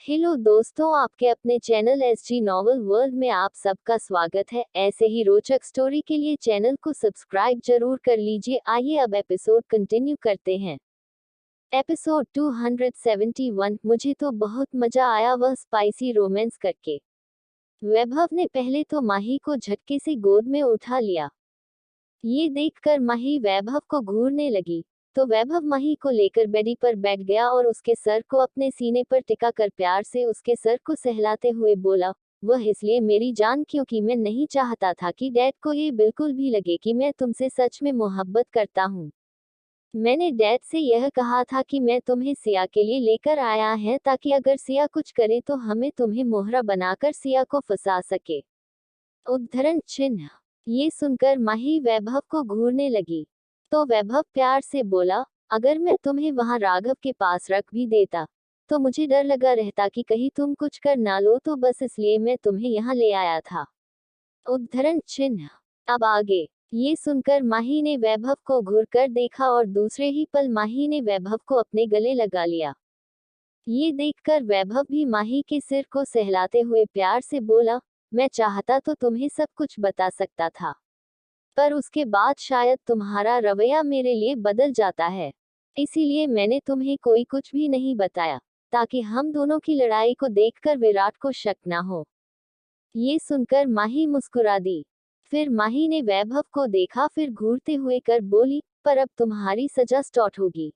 Hello दोस्तों, आपके अपने चैनल एसजी नॉवल वर्ल्ड में आप सबका स्वागत है। ऐसे ही रोचक स्टोरी के लिए चैनल को सब्सक्राइब जरूर कर लीजिए। आइए अब एपिसोड कंटिन्यू करते हैं। एपिसोड 271। मुझे तो बहुत मजा आया वह स्पाइसी रोमांस करके। वैभव ने पहले तो माही को झटके से गोद में उठा लिया। ये देखकर माही वैभव को घूरने लगी, तो वैभव माही को लेकर बेडी पर बैठ गया और उसके सर को अपने सीने पर टिका कर प्यार से उसके सर को सहलाते हुए बोला, वह इसलिए मेरी जान क्योंकि मैं नहीं चाहता था कि डैड को ये बिल्कुल भी लगे कि मैं तुमसे सच में मोहब्बत करता हूँ। मैंने डैड से यह कहा था कि मैं तुम्हें सिया के लिए लेकर आया है ताकि अगर सिया कुछ करे तो हमें तुम्हें मोहरा बनाकर सिया को फंसा सके। उद्धरण चिन्ह। ये सुनकर माही वैभव को घूरने लगी, तो वैभव प्यार से बोला, अगर मैं तुम्हें वहां राघव के पास रख भी देता तो मुझे डर लगा रहता कि कहीं तुम कुछ कर ना लो, तो बस इसलिए मैं तुम्हें यहाँ ले आया था। उद्धरण चिन्ह। अब आगे। ये सुनकर माही ने वैभव को घूर कर देखा और दूसरे ही पल माही ने वैभव को अपने गले लगा लिया। ये देखकर वैभव भी माही के सिर को सहलाते हुए प्यार से बोला, मैं चाहता तो तुम्हें सब कुछ बता सकता था, पर उसके बाद शायद तुम्हारा रवैया मेरे लिए बदल जाता है। इसीलिए मैंने तुम्हें कोई कुछ भी नहीं बताया, ताकि हम दोनों की लड़ाई को देखकर विराट को शक ना हो। ये सुनकर माही मुस्कुरा दी। फिर माही ने वैभव को देखा, फिर घूरते हुए कर बोली, पर अब तुम्हारी सजा स्टार्ट होगी।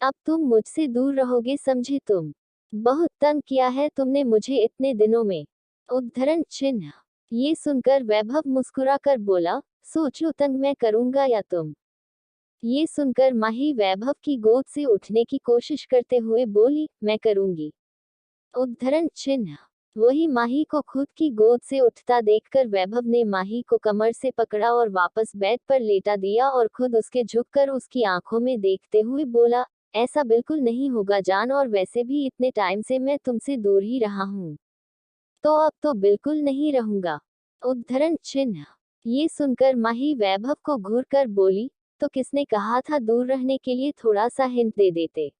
अब तुम मुझसे दूर रहोगे, समझे तुम? बहुत तंग किया है तुमने मुझे इतने दिनों में। उद्धरण चिन्ह। ये सुनकर वैभव मुस्कुरा कर बोला, सोचो तंग मैं करूंगा या तुम? ये सुनकर माही वैभव की गोद से उठने की कोशिश करते हुए बोली, मैं करूंगी। उद्धरण चिन्ह। वही माही को खुद की गोद से उठता देखकर वैभव ने माही को कमर से पकड़ा और वापस बेड पर लेटा दिया और खुद उसके झुककर उसकी आंखों में देखते हुए बोला, ऐसा बिल्कुल नहीं होगा जान, और वैसे भी इतने टाइम से मैं तुमसे दूर ही रहा हूँ, तो अब तो बिल्कुल नहीं रहूंगा। उद्धरण चिन्ह। ये सुनकर माही वैभव को घूर कर बोली, तो किसने कहा था दूर रहने के लिए, थोड़ा सा हिंट दे देते।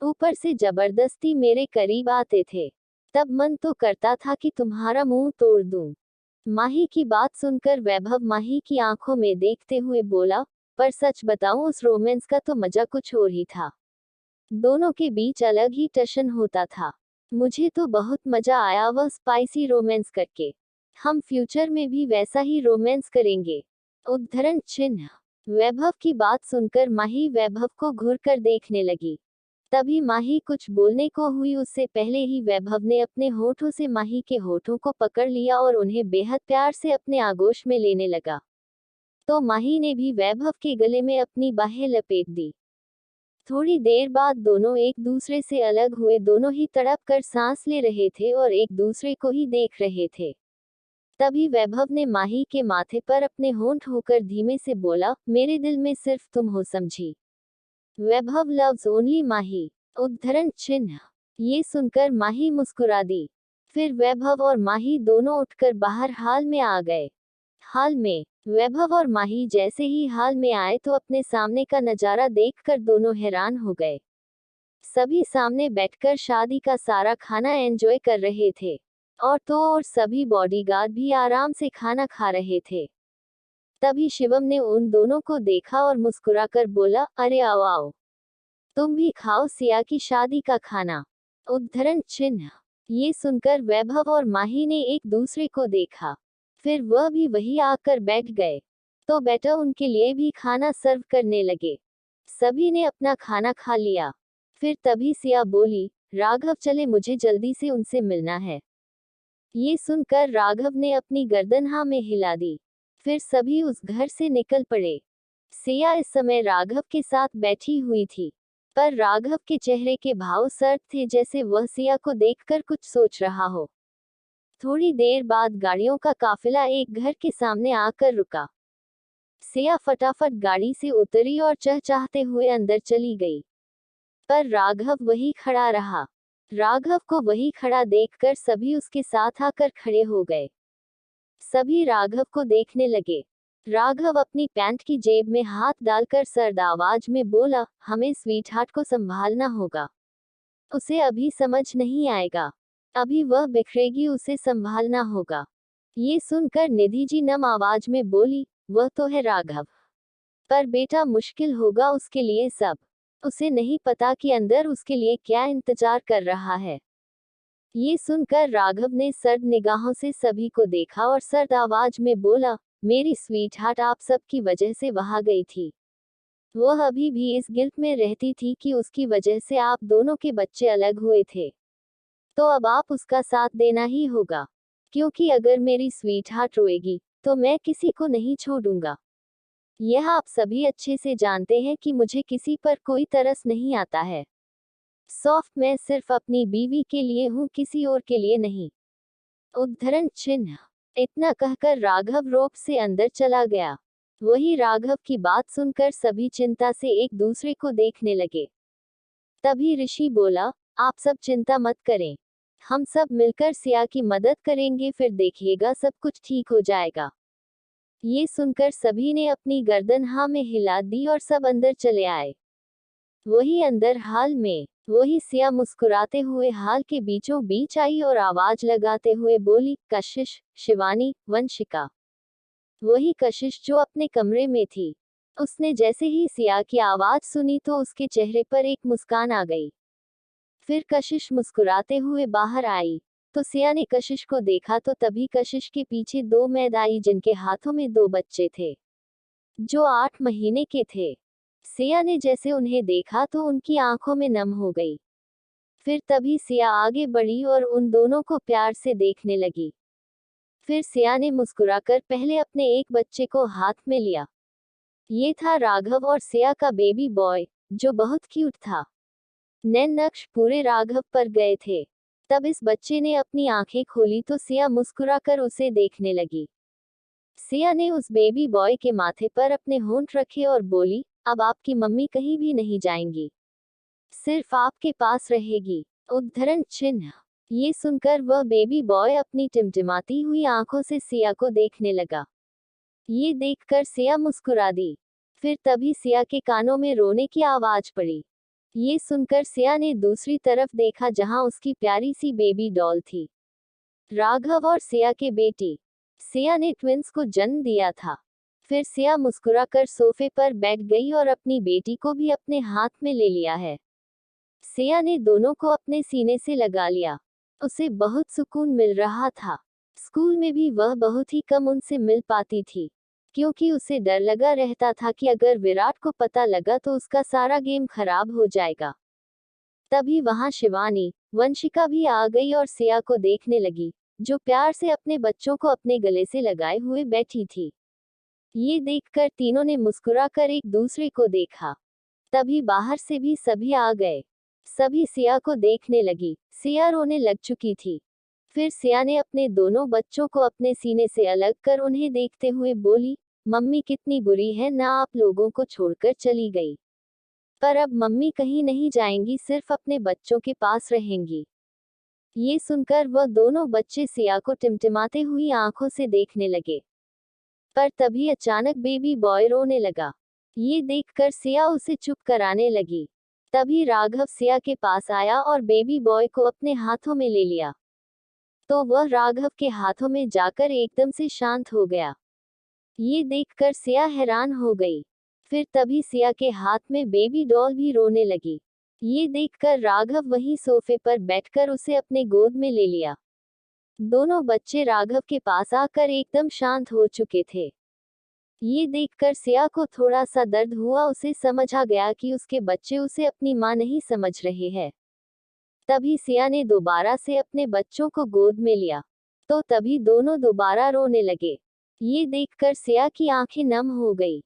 ऊपर से जबरदस्ती मेरे करीब आते थे, तब मन तो करता था कि तुम्हारा मुंह तोड़ दूं। माही की बात सुनकर वैभव माही की आंखों में देखते हुए बोला, पर सच बताऊं उस रोमांस का तो मजा कुछ और ही था। दोनों के बीच अलग ही टशन होता था। मुझे तो बहुत मजा आया वह स्पाइसी रोमांस करके। हम फ्यूचर में भी वैसा ही रोमांस करेंगे। उद्धरण चिन्ह। वैभव की बात सुनकर माही वैभव को घूर कर देखने लगी। तभी माही कुछ बोलने को हुई, उससे पहले ही वैभव ने अपने होठों से माही के होठों को पकड़ लिया और उन्हें बेहद प्यार से अपने आगोश में लेने लगा। तो माही ने भी वैभव के गले में अपनी बाहें लपेट दी। थोड़ी देर बाद दोनों एक दूसरे से अलग हुए। दोनों ही तड़प कर सांस ले रहे थे और एक दूसरे को ही देख रहे थे। तभी वैभव ने माही के माथे पर अपने होंठ होकर धीमे से बोला, मेरे दिल में सिर्फ तुम हो, समझी? वैभव लव्स ओनली माही। उद्धरण चिन्ह। ये सुनकर माही मुस्कुरा दी। फिर वैभव और माही दोनों उठकर बाहर हाल में आ गए। हाल में। वैभव और माही जैसे ही हाल में आए तो अपने सामने का नजारा देखकर दोनों हैरान हो गए। सभी सामने बैठकर शादी का सारा खाना एंजॉय कर रहे थे, और तो और सभी बॉडीगार्ड भी आराम से खाना खा रहे थे। तभी शिवम ने उन दोनों को देखा और मुस्कुराकर बोला, अरे आओ आओ, तुम भी खाओ सिया की शादी का खाना। उद्धरण चिन्ह। ये सुनकर वैभव और माही ने एक दूसरे को देखा, फिर वह भी वही आकर बैठ गए। तो बेटा उनके लिए भी खाना सर्व करने लगे। सभी ने अपना खाना खा लिया। फिर तभी सिया बोली, राघव चले, मुझे जल्दी से उनसे मिलना है। ये सुनकर राघव ने अपनी गर्दन हाँ में हिला दी। फिर सभी उस घर से निकल पड़े। सिया इस समय राघव के साथ बैठी हुई थी, पर राघव के चेहरे के भाव सर्द थे, जैसे वह सिया को देखकर कुछ सोच रहा हो। थोड़ी देर बाद गाड़ियों का काफिला एक घर के सामने आकर रुका। सिया फटाफट गाड़ी से उतरी और चहचहाते हुए अंदर चली गई, पर राघव वही खड़ा रहा। राघव को वही खड़ा देखकर सभी उसके साथ आकर खड़े हो गए। सभी राघव को देखने लगे। राघव अपनी पैंट की जेब में हाथ डालकर सर्द आवाज में बोला, हमें स्वीट हार्ट को संभालना होगा। उसे अभी समझ नहीं आएगा, अभी वह बिखरेगी, उसे संभालना होगा। ये सुनकर निधि जी नम आवाज में बोली, वह तो है राघव, पर बेटा मुश्किल होगा उसके लिए सब। उसे नहीं पता कि अंदर उसके लिए क्या इंतजार कर रहा है। ये सुनकर राघव ने सर्द निगाहों से सभी को देखा और सर्द आवाज में बोला, मेरी स्वीट हार्ट आप सब की वजह से वहां गई थी। वह अभी भी इस गिल्ट में रहती थी कि उसकी वजह से आप दोनों के बच्चे अलग हुए थे। तो अब आप उसका साथ देना ही होगा, क्योंकि अगर मेरी स्वीट हार्ट रोएगी तो मैं किसी को नहीं छोड़ूंगा। यह आप सभी अच्छे से जानते हैं कि मुझे किसी पर कोई तरस नहीं आता है। सॉफ्ट मैं सिर्फ अपनी बीवी के लिए हूँ, किसी और के लिए नहीं। उद्धरण चिन्ह। इतना कहकर राघव रोप से अंदर चला गया। वही राघव की बात सुनकर सभी चिंता से एक दूसरे को देखने लगे। तभी ऋषि बोला, आप सब चिंता मत करें, हम सब मिलकर सिया की मदद करेंगे, फिर देखिएगा सब कुछ ठीक हो जाएगा। ये सुनकर सभी ने अपनी गर्दन हाँ में हिला दी और सब अंदर चले आए। वही अंदर हाल में वही सिया मुस्कुराते हुए हाल के बीचों बीच आई और आवाज लगाते हुए बोली, कशिश, शिवानी, वंशिका। वही कशिश जो अपने कमरे में थी। उसने जैसे ही सिया की आवाज सुनी तो उसके चेहरे पर एक मुस्कान आ गई। फिर कशिश मुस्कुराते हुए बाहर आई तो सिया ने कशिश को देखा तो तभी कशिश के पीछे दो मैद आई जिनके हाथों में दो बच्चे थे जो 8 महीने के थे। सिया ने जैसे उन्हें देखा तो उनकी आंखों में नम हो गई। फिर तभी सिया आगे बढ़ी और उन दोनों को प्यार से देखने लगी। फिर सिया ने मुस्कुराकर पहले अपने एक बच्चे को हाथ में लिया। ये था राघव और सिया का बेबी बॉय, जो बहुत क्यूट था। नैन नक्श पूरे राघव पर गए थे। तब इस बच्चे ने अपनी आंखें खोली तो सिया मुस्कुराकर उसे देखने लगी। सिया ने उस बेबी बॉय के माथे पर अपने होंठ रखे और बोली, अब आपकी मम्मी कहीं भी नहीं जाएंगी, सिर्फ आपके पास रहेगी। उद्धरण चिन्ह। ये सुनकर वह बेबी बॉय अपनी टिमटिमाती हुई आंखों से सिया को देखने लगा। ये देखकर सिया मुस्कुरा दी। फिर तभी सिया के कानों में रोने की आवाज पड़ी। ये सुनकर सिया ने दूसरी तरफ देखा जहां उसकी प्यारी सी बेबी डॉल थी, राघव और सिया के बेटी। सिया ने ट्विंस को जन्म दिया था। फिर सिया मुस्कुराकर सोफे पर बैठ गई और अपनी बेटी को भी अपने हाथ में ले लिया है। सिया ने दोनों को अपने सीने से लगा लिया। उसे बहुत सुकून मिल रहा था। स्कूल में भी वह बहुत ही कम उनसे मिल पाती थी, क्योंकि उसे डर लगा रहता था कि अगर विराट को पता लगा तो उसका सारा गेम खराब हो जाएगा। तभी वहां शिवानी, वंशिका भी आ गई और सिया को देखने लगी, जो प्यार से अपने बच्चों को अपने गले से लगाए हुए बैठी थी। ये देखकर तीनों ने मुस्कुराकर एक दूसरे को देखा। तभी बाहर से भी सभी आ गए। सभी सिया को देखने लगी। सिया रोने लग चुकी थी। फिर सिया ने अपने दोनों बच्चों को अपने सीने से अलग कर उन्हें देखते हुए बोली, मम्मी कितनी बुरी है ना, आप लोगों को छोड़कर चली गई। पर अब मम्मी कहीं नहीं जाएंगी, सिर्फ अपने बच्चों के पास रहेंगी। ये सुनकर वह दोनों बच्चे सिया को टिमटिमाते हुई आंखों से देखने लगे। पर तभी अचानक बेबी बॉय रोने लगा। ये देखकर सिया उसे चुप कराने लगी। तभी राघव सिया के पास आया और बेबी बॉय को अपने हाथों में ले लिया। तो वह राघव के हाथों में जाकर एकदम से शांत हो गया। ये देखकर सिया हैरान हो गई। फिर तभी सिया के हाथ में बेबी डॉल भी रोने लगी। ये देखकर राघव वहीं सोफे पर बैठकर उसे अपने गोद में ले लिया। दोनों बच्चे राघव के पास आकर एकदम शांत हो चुके थे। ये देखकर सिया को थोड़ा सा दर्द हुआ। उसे समझ आ गया कि उसके बच्चे उसे अपनी मां नहीं समझ रहे हैं। तभी सिया ने दोबारा से अपने बच्चों को गोद में लिया। तो तभी दोनों दोबारा रोने लगे। ये देखकर सिया की आंखें नम हो गई।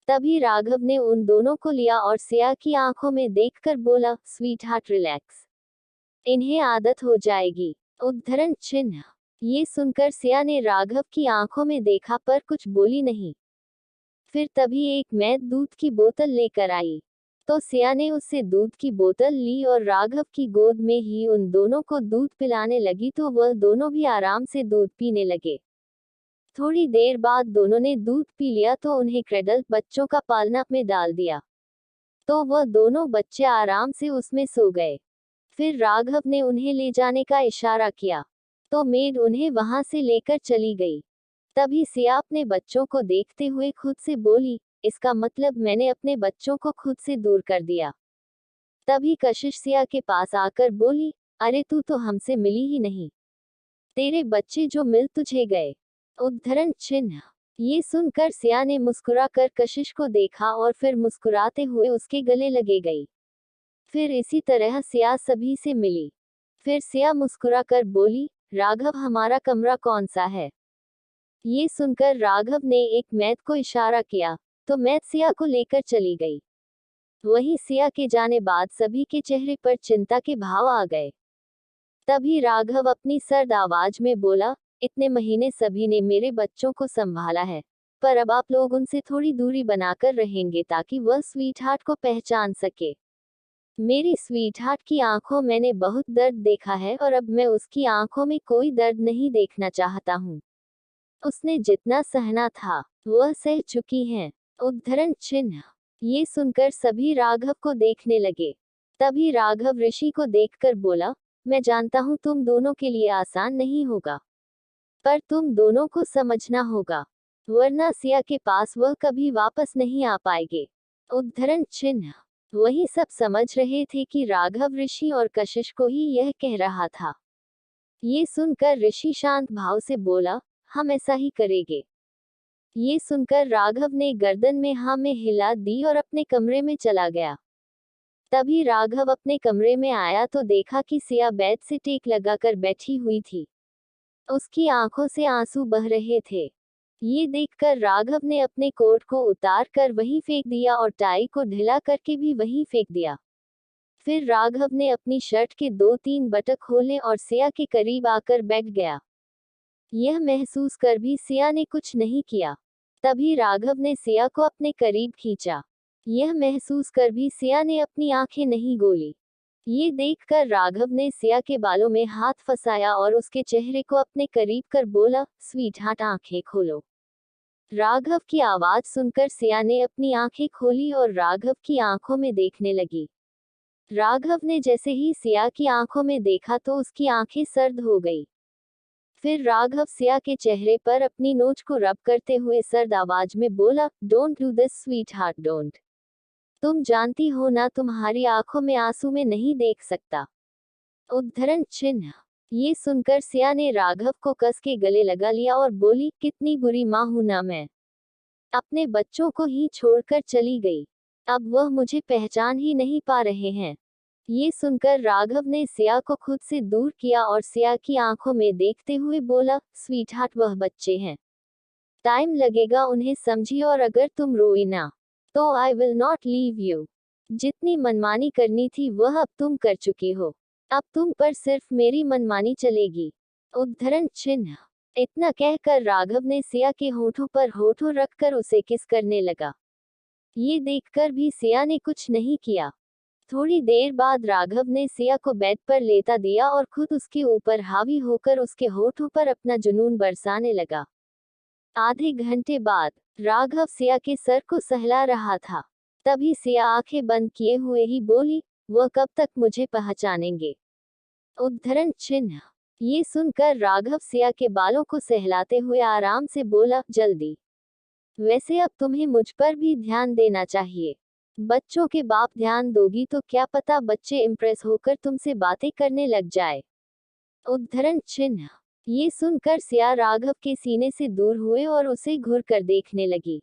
तभी राघव ने उन दोनों को लिया और सिया की आंखों में देखकर बोला, स्वीट हार्ट रिलैक्स, इन्हें आदत हो जाएगी। उद्धरण चिन्ह। ये सुनकर सिया ने राघव की आंखों में देखा पर कुछ बोली नहीं। फिर तभी एक मैद दूध की बोतल लेकर आई। तो सिया ने उससे दूध की बोतल ली और राघव की गोद में ही उन दोनों को दूध पिलाने लगी। तो वह दोनों भी आराम से दूध पीने लगे। थोड़ी देर बाद दोनों ने दूध पी लिया तो उन्हें क्रेडल बच्चों का पालना में डाल दिया। तो वह दोनों बच्चे आराम से उसमें सो गए। फिर राघव ने उन्हें ले जाने का इशारा किया तो मेड उन्हें वहां से लेकर चली गई। तभी सिया अपने बच्चों को देखते हुए खुद से बोली, इसका मतलब मैंने अपने बच्चों को खुद से दूर कर दिया। तभी कशिश सिया के पास आकर बोली, अरे तू तो हमसे मिली ही नहीं, तेरे बच्चे जो मिल तुझे गए। उद्धरण चिन्ह। ये सुनकर सिया ने मुस्कुराकर कशिश को देखा और फिर मुस्कुराते हुए उसके गले लगे गई। फिर इसी तरह सिया सभी से मिली। फिर सिया मुस्कुराकर बोली, राघव हमारा कमरा कौन सा है? ये सुनकर राघव ने एक मैथ को इशारा किया तो मैथ सिया को लेकर चली गई। वहीं सिया के जाने बाद सभी के चेहरे पर चिंता के भाव आ गए। तभी राघव अपनी सर्द आवाज में बोला, इतने महीने सभी ने मेरे बच्चों को संभाला है, पर अब आप लोग उनसे थोड़ी दूरी बनाकर रहेंगे ताकि वह स्वीट हार्ट को पहचान सके। मेरी स्वीट हार्ट की आंखों मैंने बहुत दर्द देखा है और अब मैं उसकी आंखों में कोई दर्द नहीं देखना चाहता हूँ। उसने जितना सहना था वह सह चुकी हैं। उद्धरण चिन्ह। ये सुनकर सभी राघव को देखने लगे। तभी राघव ऋषि को देखकर बोला, मैं जानता हूँ तुम दोनों के लिए आसान नहीं होगा, पर तुम दोनों को समझना होगा, वरना सिया के पास वह कभी वापस नहीं आ पाएंगे। उद्धरण चिन्ह। वही सब समझ रहे थे कि राघव ऋषि और कशिश को ही यह कह रहा था। ये सुनकर ऋषि शांत भाव से बोला, हम ऐसा ही करेंगे। ये सुनकर राघव ने गर्दन में हाँ में हिला दी और अपने कमरे में चला गया। तभी राघव अपने कमरे में आया तो देखा कि सिया बेड से टेक लगाकर बैठी हुई थी। उसकी आंखों से आंसू बह रहे थे। ये देखकर राघव ने अपने कोट को उतार कर वहीं फेंक दिया और टाई को ढीला करके भी वहीं फेंक दिया। फिर राघव ने अपनी शर्ट के 2-3 बटन खोले और सिया के करीब आकर बैठ गया। यह महसूस कर भी सिया ने कुछ नहीं किया। तभी राघव ने सिया को अपने करीब खींचा। यह महसूस कर भी सिया ने अपनी आंखें नहीं गोली। ये देखकर राघव ने सिया के बालों में हाथ फंसाया और उसके चेहरे को अपने करीब कर बोला, स्वीट हार्ट आंखें खोलो। राघव की आवाज सुनकर सिया ने अपनी आंखें खोली और राघव की आंखों में देखने लगी। राघव ने जैसे ही सिया की आंखों में देखा तो उसकी आंखें सर्द हो गई। फिर राघव सिया के चेहरे पर अपनी नोच को रब करते हुए सर्द आवाज में बोला, don't do this sweet heart don't. तुम जानती हो ना तुम्हारी आंखों में आंसू में नहीं देख सकता। उद्धरण चिन्ह। ये सुनकर सिया ने राघव को कस के गले लगा लिया और बोली, कितनी बुरी माँ हूं ना मैं, अपने बच्चों को ही छोड़कर चली गई, अब वह मुझे पहचान ही नहीं पा रहे हैं। ये सुनकर राघव ने सिया को खुद से दूर किया और सिया की आंखों में देखते हुए बोला, स्वीट हार्ट वह बच्चे हैं, टाइम लगेगा उन्हें समझी, और अगर तुम रोई ना तो I will not leave you. जितनी मनमानी करनी थी वह अब तुम कर चुकी हो, अब तुम पर सिर्फ मेरी मनमानी चलेगी। उद्धरण चिन्ह। इतना कहकर राघव ने सिया के होठों पर होठों रखकर उसे किस करने लगा। ये देखकर भी सिया ने कुछ नहीं किया। थोड़ी देर बाद राघव ने सिया को बेड पर लेटा दिया और खुद उसके ऊपर हावी होकर उसके होठों पर अपना जुनून बरसाने लगा। आधे घंटे बाद राघव सिया के सर को सहला रहा था। तभी सिया आंखें बंद किए हुए ही बोली, वह कब तक मुझे पहचानेंगे। उद्धरण चिन्ह। ये सुनकर राघव सिया के बालों को सहलाते हुए आराम से बोला, जल्दी। वैसे अब तुम्हें मुझ पर भी ध्यान देना चाहिए। बच्चों के बाप ध्यान दोगी तो क्या पता बच्चे इम्प्रेस होकर तुमसे बातें करने लग जाए। उद्धरण चिन्ह। ये सुनकर सिया राघव के सीने से दूर हुए और उसे घूर कर देखने लगी।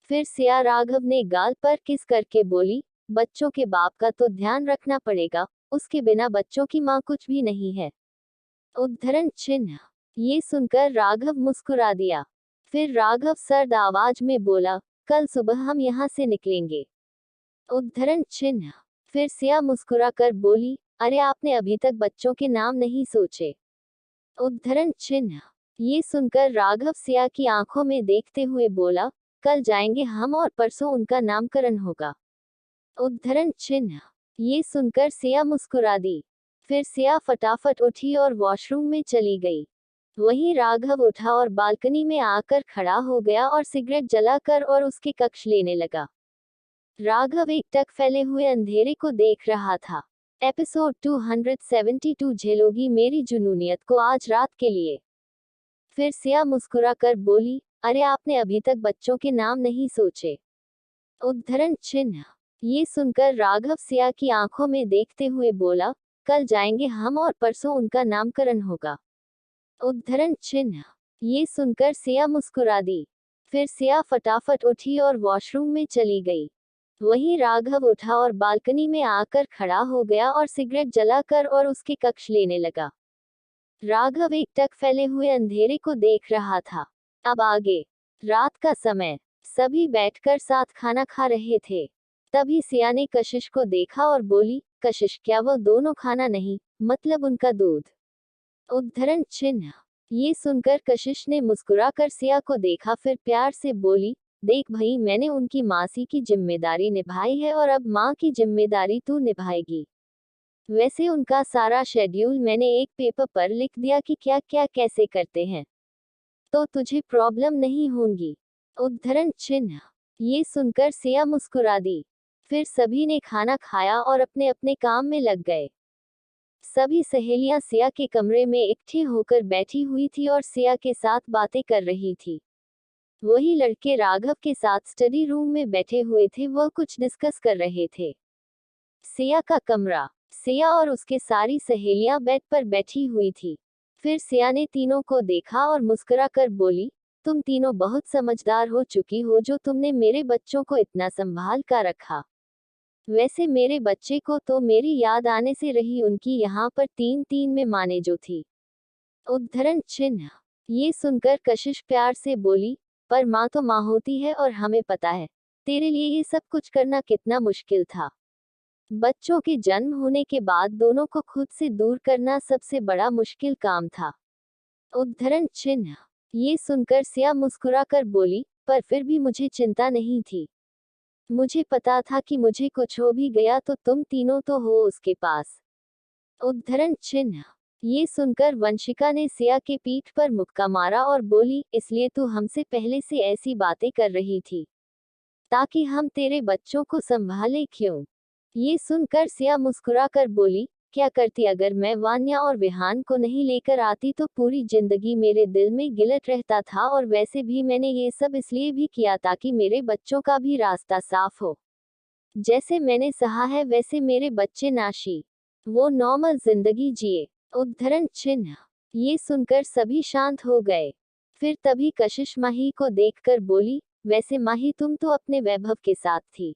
फिर सिया राघव ने गाल पर किस करके बोली, बच्चों के बाप का तो ध्यान रखना पड़ेगा, उसके बिना बच्चों की माँ कुछ भी नहीं है। उद्धरण चिन्ह। ये सुनकर राघव मुस्कुरा दिया। फिर राघव सर्द आवाज में बोला, कल सुबह हम यहाँ से निकलेंगे। उद्धरण चिन्ह। फिर सिया मुस्कुरा कर बोली, अरे आपने अभी तक बच्चों के नाम नहीं सोचे। उद्धरण चिन्ह। ये सुनकर राघव सिया की आंखों में देखते हुए बोला, कल जाएंगे हम और परसों उनका नामकरण होगा। उद्धरण चिन्ह। ये सुनकर सिया मुस्कुरा दी। फिर सिया फटाफट उठी और वॉशरूम में चली गई। वहीं राघव उठा और बालकनी में आकर खड़ा हो गया और सिगरेट जलाकर और उसके कक्ष लेने लगा। राघव एकटक फैले हुए अंधेरे को देख रहा था। एपिसोड 272 झेलोगी मेरी जुनूनियत को आज रात के लिए। फिर सिया मुस्कुरा कर बोली, अरे आपने अभी तक बच्चों के नाम नहीं सोचे। उद्धरण चिन्ह। ये सुनकर राघव सिया की आंखों में देखते हुए बोला, कल जाएंगे हम और परसों उनका नामकरण होगा। उद्धरण चिन्ह। ये सुनकर सिया मुस्कुरा दी। फिर सिया फटाफट उठी और वॉशरूम में चली गई। वहीं राघव उठा और बालकनी में आकर खड़ा हो गया और सिगरेट जलाकर और उसके कक्ष लेने लगा। राघव एकटक फैले हुए अंधेरे को देख रहा था। अब आगे। रात का समय। सभी बैठकर साथ खाना खा रहे थे। तभी सिया ने कशिश को देखा और बोली, कशिश क्या वो दोनों खाना नहीं, मतलब उनका दूध। उद्धरण चिन्ह। ये सुनकर कशिश ने मुस्कुराकर सिया को देखा, फिर प्यार से बोली, देख भाई, मैंने उनकी मासी की जिम्मेदारी निभाई है और अब माँ की जिम्मेदारी तू निभाएगी। वैसे उनका सारा शेड्यूल मैंने एक पेपर पर लिख दिया कि क्या क्या कैसे करते हैं, तो तुझे प्रॉब्लम नहीं होगी। उद्धरण चिन्ह। ये सुनकर सिया मुस्कुरा दी। फिर सभी ने खाना खाया और अपने अपने काम में लग गए। सभी सहेलियां सिया के कमरे में इकट्ठी होकर बैठी हुई थी और सिया के साथ बातें कर रही थी। वही लड़के राघव के साथ स्टडी रूम में बैठे हुए थे, वह कुछ डिस्कस कर रहे थे। सिया का कमरा। सिया और उसके सारी सहेलियां बेड पर बैठी हुई थी। फिर सिया ने तीनों को देखा और मुस्कुराकर बोली, तुम तीनों बहुत समझदार हो चुकी हो जो तुमने मेरे बच्चों को इतना संभाल कर रखा। वैसे मेरे बच्चे को तो मेरी याद आने से रही उनकी यहाँ पर 3-3 में माने जो थी। उद्धरण चिन्ह। ये सुनकर कशिश प्यार से बोली, पर माँ तो माँ होती है और हमें पता है तेरे लिए ये सब कुछ करना कितना मुश्किल था। बच्चों के जन्म होने के बाद दोनों को खुद से दूर करना सबसे बड़ा मुश्किल काम था। उद्धरण चिन्ह। ये सुनकर सिया मुस्कुराकर बोली, पर फिर भी मुझे चिंता नहीं थी। मुझे पता था कि मुझे कुछ हो भी गया तो तुम तीनों तो हो उसके पास। उद्धरण चिन्ह। ये सुनकर वंशिका ने सिया के पीठ पर मुक्का मारा और बोली, इसलिए तू हमसे पहले से ऐसी बातें कर रही थी ताकि हम तेरे बच्चों को संभाले क्यों? ये सुनकर सिया मुस्कुराकर बोली, क्या करती अगर मैं वान्या और विहान को नहीं लेकर आती तो पूरी जिंदगी मेरे दिल में गिलट रहता था, और वैसे भी मैंने ये सब इसलिए भी किया ताकि मेरे बच्चों का भी रास्ता साफ हो। जैसे मैंने सहा है वैसे मेरे बच्चे नाशी वो नॉर्मल जिंदगी जिए। उद्धरण चिन्ह। ये सुनकर सभी शांत हो गए। फिर तभी कशिश माही को देखकर बोली, वैसे माही तुम तो अपने वैभव के साथ थी,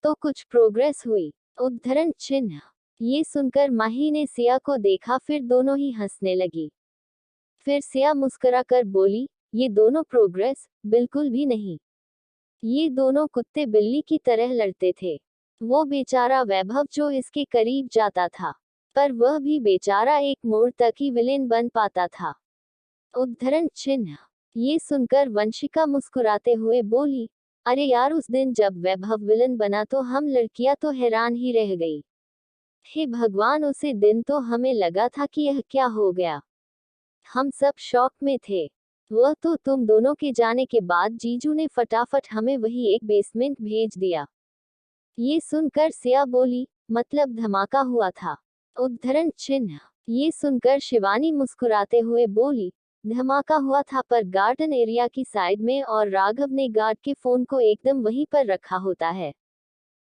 तो कुछ प्रोग्रेस हुई? उद्धरण चिन्ह। ये सुनकर माही ने सिया को देखा, फिर दोनों ही हंसने लगी। फिर सिया मुस्कुराकर बोली, ये दोनों प्रोग्रेस बिल्कुल भी नहीं। ये दोनों कुत्ते बिल्ली की तरह लड़ते थे। वो बेचारा वैभव जो इसके करीब जाता था, पर वह भी बेचारा एक मोड़ तक ही विलेन बन पाता था। उद्धरण चिन्ह। ये सुनकर वंशिका मुस्कुराते हुए बोली, अरे यार, उस दिन जब वैभव विलन बना तो हम लड़कियां तो हैरान ही रह गई। हे भगवान, उसे दिन तो हमें लगा था कि यह क्या हो गया। हम सब शॉक में थे। वह तो तुम दोनों के जाने के बाद जीजू ने फटाफट हमें वही एक बेसमेंट भेज दिया। ये सुनकर सिया बोली, मतलब धमाका हुआ था? उद्धरण चिन्ह। ये सुनकर शिवानी मुस्कुराते हुए बोली, धमाका हुआ था पर गार्डन एरिया की साइड में, और राघव ने गार्ड के फोन को एकदम वहीं पर रखा होता है,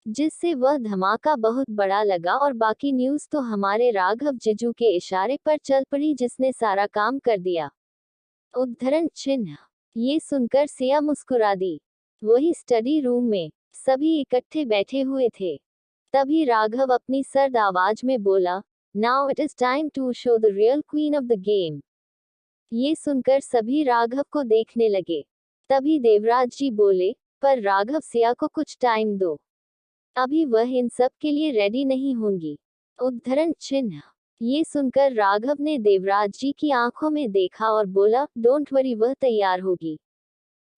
जिससे वह धमाका बहुत बड़ा लगा, और बाकी न्यूज़ तो हमारे राघव जीजू के इशारे पर चल पड़ी जिसने सारा काम कर दिया। उद्धरण चिन्ह। ये सुनकर सिया मुस्कुरा दी। वही स्टडी रूम में सभी इकट्ठे बैठे हुए थे। तभी राघव अपनी सर्द आवाज में बोला, now it is time to show the real queen of the game. ये सुनकर सभी राघव को देखने लगे। तभी देवराज जी बोले, पर राघव, सिया को कुछ टाइम दो, अभी वह इन सब के लिए रेडी नहीं होंगी। उद्धरण चिन्ह। ये सुनकर राघव ने देवराज जी की आंखों में देखा और बोला, डोंट वरी, वह तैयार होगी।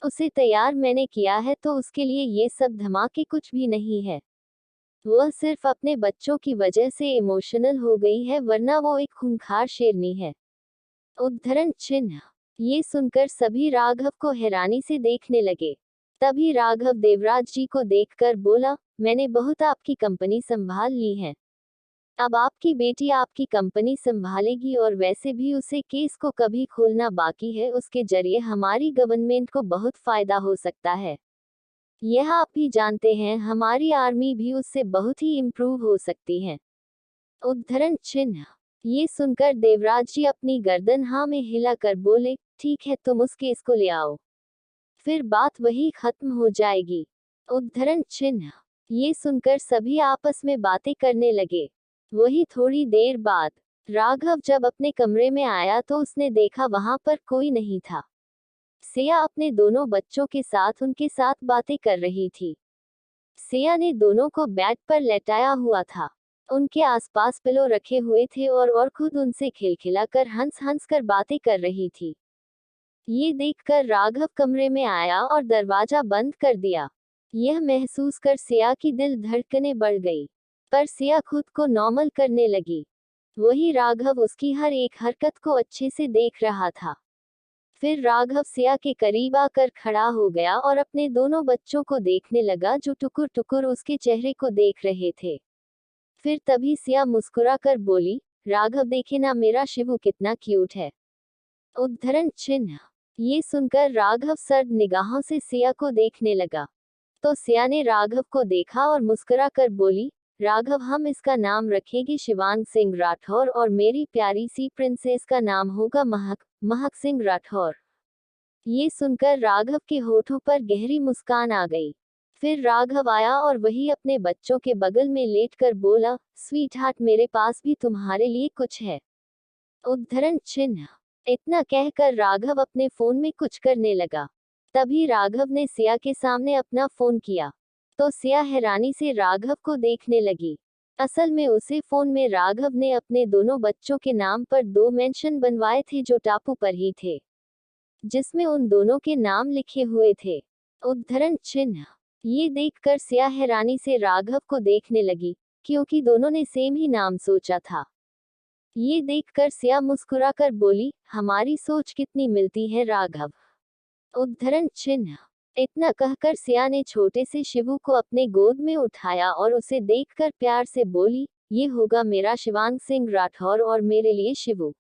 उसे तैयार मैंने किया है, तो उसके लिए ये सब धमाके कुछ भी नहीं है। वह सिर्फ अपने बच्चों की वजह से इमोशनल हो गई है, वरना वो एक खूंखार शेरनी है। उद्धरण चिन्ह। ये सुनकर सभी राघव को हैरानी से देखने लगे। तभी राघव देवराज जी को देखकर बोला, मैंने बहुत आपकी कंपनी संभाल ली है। अब आपकी बेटी आपकी कंपनी संभालेगी और वैसे भी उसे केस को कभी खोलना बाकी है, उसके जरिए हमारी गवर्नमेंट को बहुत फायदा हो सकता है। यह आप भी जानते हैं, हमारी आर्मी भी उससे बहुत ही इम्प्रूव हो सकती है। उद्धरण चिन्ह। ये सुनकर देवराज जी अपनी गर्दन हाँ में हिलाकर बोले, ठीक है, तुम उस केस को ले आओ, फिर बात वही खत्म हो जाएगी। उद्धरण चिन्ह। ये सुनकर सभी आपस में बातें करने लगे। वही थोड़ी देर बाद राघव जब अपने कमरे में आया तो उसने देखा वहां पर कोई नहीं था। सिया अपने दोनों बच्चों के साथ उनके साथ बातें कर रही थी। सिया ने दोनों को बेड पर लेटाया हुआ था। उनके आसपास पिलो रखे हुए थे और खुद उनसे खिलखिलाकर हंस हंस कर बातें कर रही थी। ये देखकर राघव कमरे में आया और दरवाजा बंद कर दिया। यह महसूस कर सिया की दिल धड़कनें बढ़ गई, पर सिया खुद को नॉर्मल करने लगी। वही राघव उसकी हर एक हरकत को अच्छे से देख रहा था। फिर राघव सिया के करीब आकर खड़ा हो गया और अपने दोनों बच्चों को देखने लगा जो टुकुर टुकुर उसके चेहरे को देख रहे थे। फिर तभी सिया मुस्कुराकर बोली, राघव देखे ना मेरा शिवू कितना क्यूट है। उद्धरण चिन्ह। ये सुनकर राघव सर्द निगाहों से सिया को देखने लगा। तो सिया ने राघव को देखा और मुस्कुराकर बोली, राघव हम इसका नाम रखेंगे शिवांग सिंह राठौर और मेरी प्यारी सी प्रिंसेस का नाम होगा महक, महक सिंह राठौर। ये सुनकर राघव के होठों पर गहरी मुस्कान आ गई। फिर राघव आया और वही अपने बच्चों के बगल में लेटकर बोला, स्वीट हार्ट मेरे पास भी तुम्हारे लिए कुछ है। उद्धरण चिन्ह। इतना कहकर राघव अपने फोन में कुछ करने लगा। तभी राघव ने सिया के सामने अपना फोन किया, तो सिया हैरानी से राघव को देखने लगी। असल में उसे फोन में राघव ने अपने दोनों बच्चों के नाम पर 2 मेंशन बनवाए थे जो टापू पर ही थे, जिसमें उन दोनों के नाम लिखे हुए थे। उद्धरण चिन्ह। ये देखकर सिया हैरानी से राघव को देखने लगी, क्योंकि दोनों ने सेम ही नाम सोचा था। ये देखकर सिया मुस्कुराकर बोली, हमारी सोच कितनी मिलती है राघव। उद्धरण चिन्ह। इतना कहकर सिया ने छोटे से शिवू को अपने गोद में उठाया और उसे देखकर प्यार से बोली, ये होगा मेरा शिवांग सिंह राठौर और मेरे लिए शिवू।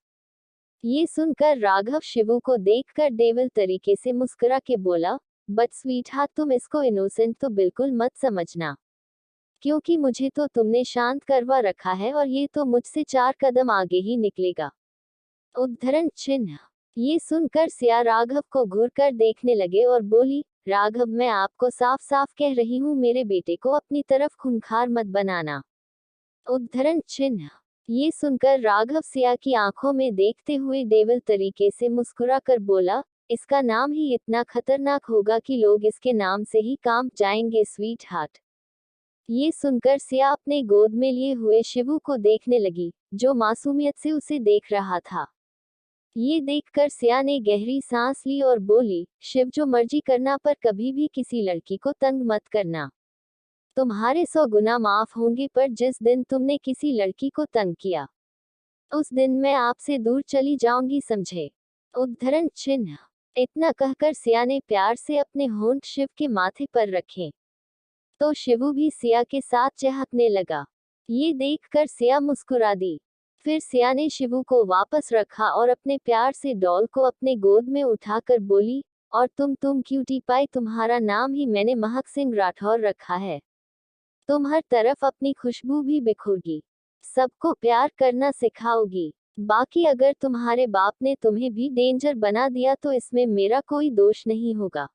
ये सुनकर राघव शिवू को देखकर डेविल तरीके से मुस्कुरा के बोला, बट स्वीटहार्ट तुम इसको इनोसेंट तो बिल्कुल मत समझना, क्योंकि मुझे तो तुमने शांत करवा रखा है और ये तो मुझसे 4 कदम आगे ही निकलेगा। उद्धरण चिन्ह। ये सुनकर सिया राघव को घूरकर देखने लगे और बोली, राघव मैं आपको साफ साफ कह रही हूँ, मेरे बेटे को अपनी तरफ खूंखार मत बनाना। उद्धरण चिन्ह। ये सुनकर राघव सिया की आंखों में देखते हुए डेविल तरीके से मुस्कुराकर बोला, इसका नाम ही इतना खतरनाक होगा कि लोग इसके नाम से ही कांप जाएंगे स्वीट हार्ट। ये सुनकर सिया अपने गोद में लिए हुए शिवू को देखने लगी, जो मासूमियत से उसे देख रहा था। ये देखकर सिया ने गहरी सांस ली और बोली, शिव जो मर्जी करना पर कभी भी किसी लड़की को तंग मत करना। तुम्हारे 100 गुना माफ होंगे, पर जिस दिन तुमने किसी लड़की को तंग किया, उस दिन मैं आपसे दूर चली जाऊंगी, समझे। उद्धरण चिन्ह। इतना कहकर सिया ने प्यार से अपने होंठ शिव के माथे पर रखे, तो शिवू भी सिया के साथ चहकने लगा। ये देखकर सिया मुस्कुरा दी। फिर सिया ने शिवू को वापस रखा और अपने प्यार से डॉल को अपने गोद में उठाकर बोली, और तुम क्यूटी पाई, तुम्हारा नाम ही मैंने महक सिंह राठौर रखा है। तुम हर तरफ अपनी खुशबू भी बिखोगी, सबको प्यार करना सिखाओगी। बाकी अगर तुम्हारे बाप ने तुम्हें भी डेंजर बना दिया तो इसमें मेरा कोई दोष नहीं होगा।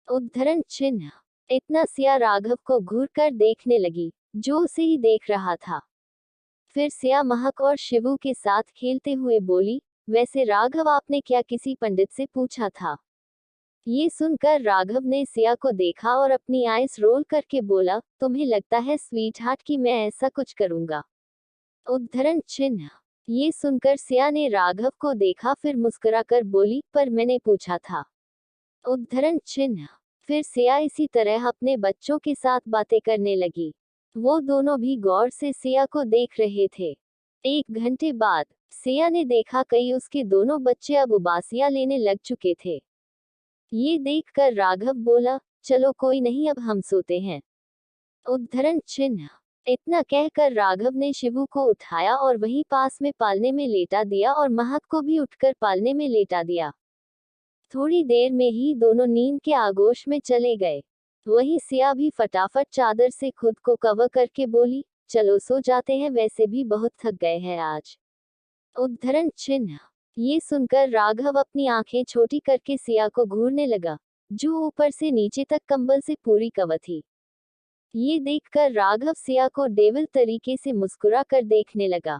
उद्धरण चिन्ह। इतना सिया राघव को घूरकर देखने लगी, जो उसे ही देख रहा था। फिर सिया महक और शिवू के साथ खेलते हुए बोली, वैसे राघव आपने क्या किसी पंडित से पूछा था? ये सुनकर राघव ने सिया को देखा और अपनी आइस रोल करके बोला, तुम्हें लगता है स्वीट हार्ट कि मैं ऐसा कुछ करूंगा? उद्धरण चिन्ह। ये सुनकर सिया ने राघव को देखा, फिर मुस्कुराकर बोली, पर मैंने पूछा था। उद्धरण चिन्ह। फिर सिया इसी तरह अपने बच्चों के साथ बातें करने लगी। वो दोनों भी गौर से सिया को देख रहे थे। 1 घंटे बाद सिया ने देखा कई उसके दोनों बच्चे अब उबासियां लेने लग चुके थे। ये देखकर राघव बोला, चलो कोई नहीं, अब हम सोते हैं। उद्धरण चिन्ह। इतना कहकर राघव ने शिवू को उठाया और वहीं पास में पालने में लेटा दिया और महक को भी उठकर पालने में लेटा दिया। थोड़ी देर में ही दोनों नींद के आगोश में चले गए। वहीं सिया भी फटाफट चादर से खुद को कवर करके बोली, चलो सो जाते हैं, वैसे भी बहुत थक गए हैं आज। उद्धरण चिन्ह। ये सुनकर राघव अपनी आंखें छोटी करके सिया को घूरने लगा, जो ऊपर से नीचे तक कंबल से पूरी कवर थी। ये देखकर राघव सिया को डेविल तरीके से मुस्कुरा कर देखने लगा।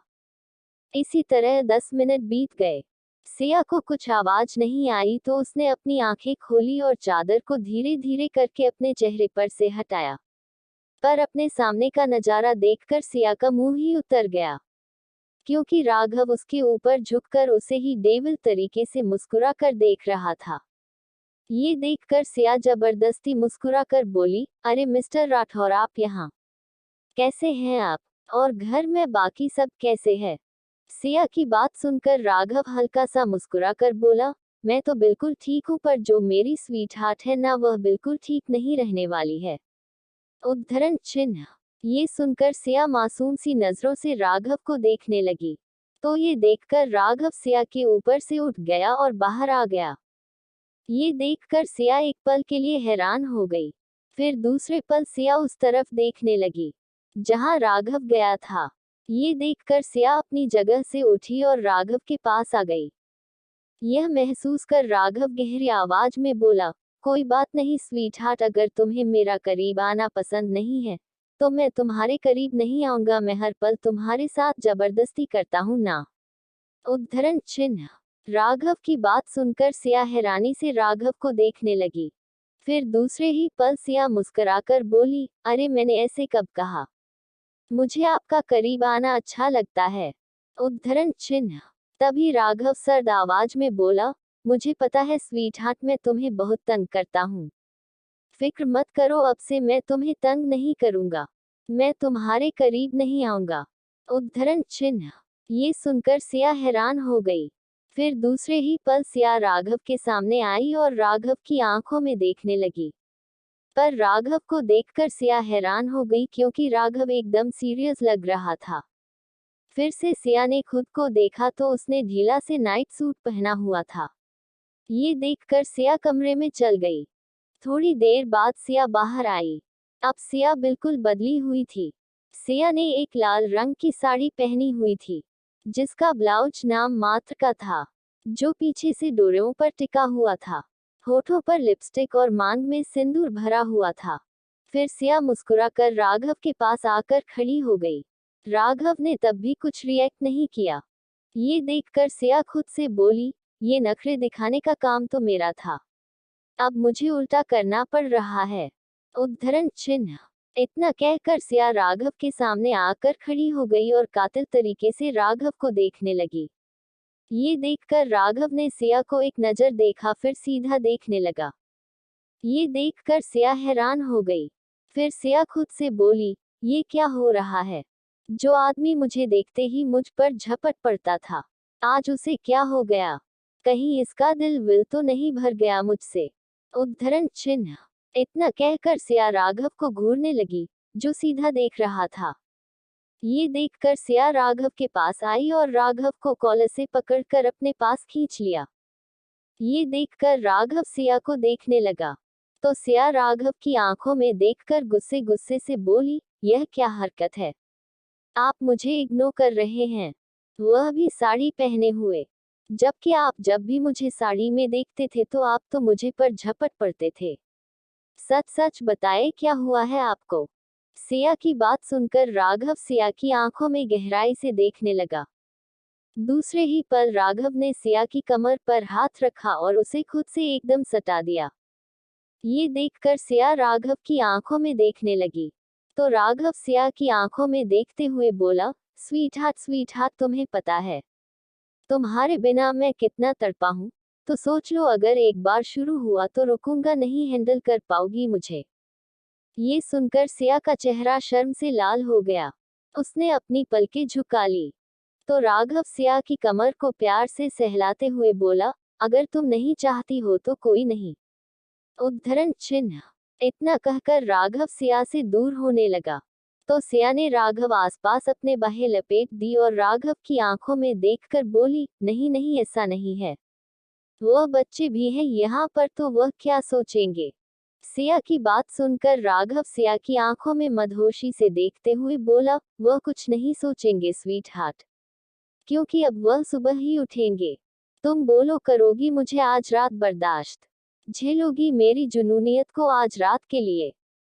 इसी तरह 10 मिनट बीत गए। सिया को कुछ आवाज नहीं आई तो उसने अपनी आंखें खोली और चादर को धीरे धीरे करके अपने चेहरे पर से हटाया। पर अपने सामने का नजारा देखकर सिया का मुंह ही उतर गया, क्योंकि राघव उसके ऊपर झुककर उसे ही डेविल तरीके से मुस्कुरा कर देख रहा था। ये देखकर सिया जबरदस्ती मुस्कुरा कर बोली, अरे मिस्टर राठौर, आप यहाँ कैसे हैं आप? और घर में बाकी सब कैसे है? सिया की बात सुनकर राघव हल्का सा मुस्कुरा कर बोला, मैं तो बिल्कुल ठीक हूँ, पर जो मेरी स्वीट हार्ट है ना, वह बिल्कुल ठीक नहीं रहने वाली है। उद्धरण चिन्ह। ये सुनकर सिया मासूम सी नजरों से राघव को देखने लगी, तो ये देखकर राघव सिया के ऊपर से उठ गया और बाहर आ गया। ये देखकर सिया एक पल के लिए हैरान हो गई, फिर दूसरे पल सिया उस तरफ देखने लगी जहां राघव गया था। ये देखकर सिया अपनी जगह से उठी और राघव के पास आ गई। यह महसूस कर राघव गहरी आवाज में बोला, कोई बात नहीं स्वीट हार्ट, अगर तुम्हें मेरा करीब आना पसंद नहीं है तो मैं तुम्हारे करीब नहीं आऊंगा, मैं हर पल तुम्हारे साथ जबरदस्ती करता हूँ ना। उद्धरण चिन्ह। राघव की बात सुनकर सिया हैरानी से राघव को देखने लगी, फिर दूसरे ही पल सिया मुस्कुराकर बोली, अरे मैंने ऐसे कब कहा, मुझे आपका करीब आना अच्छा लगता है। उद्धरण चिन्ह। तभी राघव सर्द आवाज में बोला, मुझे पता है स्वीट हार्ट, मैं तुम्हें बहुत तंग करता हूँ। फिक्र मत करो, अब से मैं तुम्हें तंग नहीं करूंगा, मैं तुम्हारे करीब नहीं आऊंगा। उद्धरण चिन्ह। ये सुनकर सिया हैरान हो गई, फिर दूसरे ही पल सिया राघव के सामने आई और राघव की आंखों में देखने लगी। पर राघव को देखकर सिया हैरान हो गई, क्योंकि राघव एकदम सीरियस लग रहा था। फिर से सिया ने खुद को देखा तो उसने ढीला से नाइट सूट पहना हुआ था। ये देखकर सिया कमरे में चल गई। थोड़ी देर बाद सिया बाहर आई। अब सिया बिल्कुल बदली हुई थी। सिया ने एक लाल रंग की साड़ी पहनी हुई थी, जिसका ब्लाउज नाम मात्र का था, जो पीछे से डोरियों पर टिका हुआ था। होठों पर लिपस्टिक और मांग में सिंदूर भरा हुआ था। फिर सिया मुस्कुराकर राघव के पास आकर खड़ी हो गई। राघव ने तब भी कुछ रिएक्ट नहीं किया। ये देखकर सिया खुद से बोली, ये नखरे दिखाने का काम तो मेरा था, अब मुझे उल्टा करना पड़ रहा है। उद्धरण चिन्ह। इतना कहकर सिया राघव के सामने आकर खड़ी हो गई और कातिल तरीके से राघव को देखने लगी। ये देखकर राघव ने सिया को एक नजर देखा, फिर सीधा देखने लगा। ये देखकर सिया हैरान हो गई। फिर सिया खुद से बोली, ये क्या हो रहा है? जो आदमी मुझे देखते ही मुझ पर झपट पड़ता था, आज उसे क्या हो गया? कहीं इसका दिल विल तो नहीं भर गया मुझसे? उद्धरण चिन्ह। इतना कहकर सिया राघव को घूरने लगी, जो सीधा देख रहा था। ये देखकर सिया राघव के पास आई और राघव को कॉलर से पकड़कर अपने पास खींच लिया। ये देखकर राघव सिया को देखने लगा, तो सिया राघव की आंखों में देखकर गुस्से गुस्से से बोली, यह क्या हरकत है? आप मुझे इग्नोर कर रहे हैं, वह भी साड़ी पहने हुए, जबकि आप जब भी मुझे साड़ी में देखते थे तो आप तो मुझे पर झपट पड़ते थे। सच सच बताए, क्या हुआ है आपको? सिया की बात सुनकर राघव सिया की आंखों में गहराई से देखने लगा। दूसरे ही पल राघव ने सिया की कमर पर हाथ रखा और उसे खुद से एकदम सटा दिया। ये देखकर सिया राघव की आंखों में देखने लगी, तो राघव सिया की आंखों में देखते हुए बोला, स्वीट हार्ट, तुम्हें पता है तुम्हारे बिना मैं कितना तड़पा हूँ? तो सोच लो, अगर एक बार शुरू हुआ तो रुकूंगा नहीं, हैंडल कर पाओगी मुझे? ये सुनकर सिया का चेहरा शर्म से लाल हो गया। उसने अपनी पलकें झुका ली, तो राघव सिया की कमर को प्यार से सहलाते हुए बोला, अगर तुम नहीं चाहती हो तो कोई नहीं। उद्धरण चिन्ह। इतना कहकर राघव सिया से दूर होने लगा। तो सिया ने राघव आसपास अपने बाहें लपेट दी और राघव की आंखों में देखकर बोली, नहीं नहीं ऐसा नहीं है, वह बच्चे भी हैं यहाँ पर तो वह क्या सोचेंगे। सिया की बात सुनकर राघव सिया की आंखों में मदहोशी से देखते हुए बोला, वह कुछ नहीं सोचेंगे स्वीट हार्ट, क्योंकि अब वह सुबह ही उठेंगे। तुम बोलो करोगी मुझे आज रात बर्दाश्त, झेलोगी मेरी जुनूनियत को आज रात के लिए।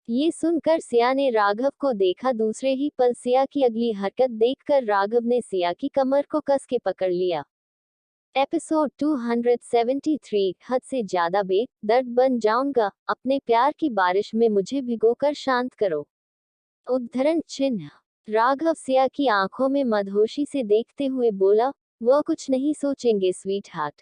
ये सुनकर सिया ने राघव को देखा। दूसरे ही पल सिया की अगली हरकत देखकर राघव ने सिया की कमर को कस के पकड़ लिया। एपिसोड 273 हद से ज्यादा बेदर्द बन जाऊंगा, अपने प्यार की बारिश में मुझे भिगोकर शांत करो। उद्धरण चिन्ह। राघव सिया की आंखों में मदहोशी से देखते हुए बोला, वह कुछ नहीं सोचेंगे स्वीट हार्ट,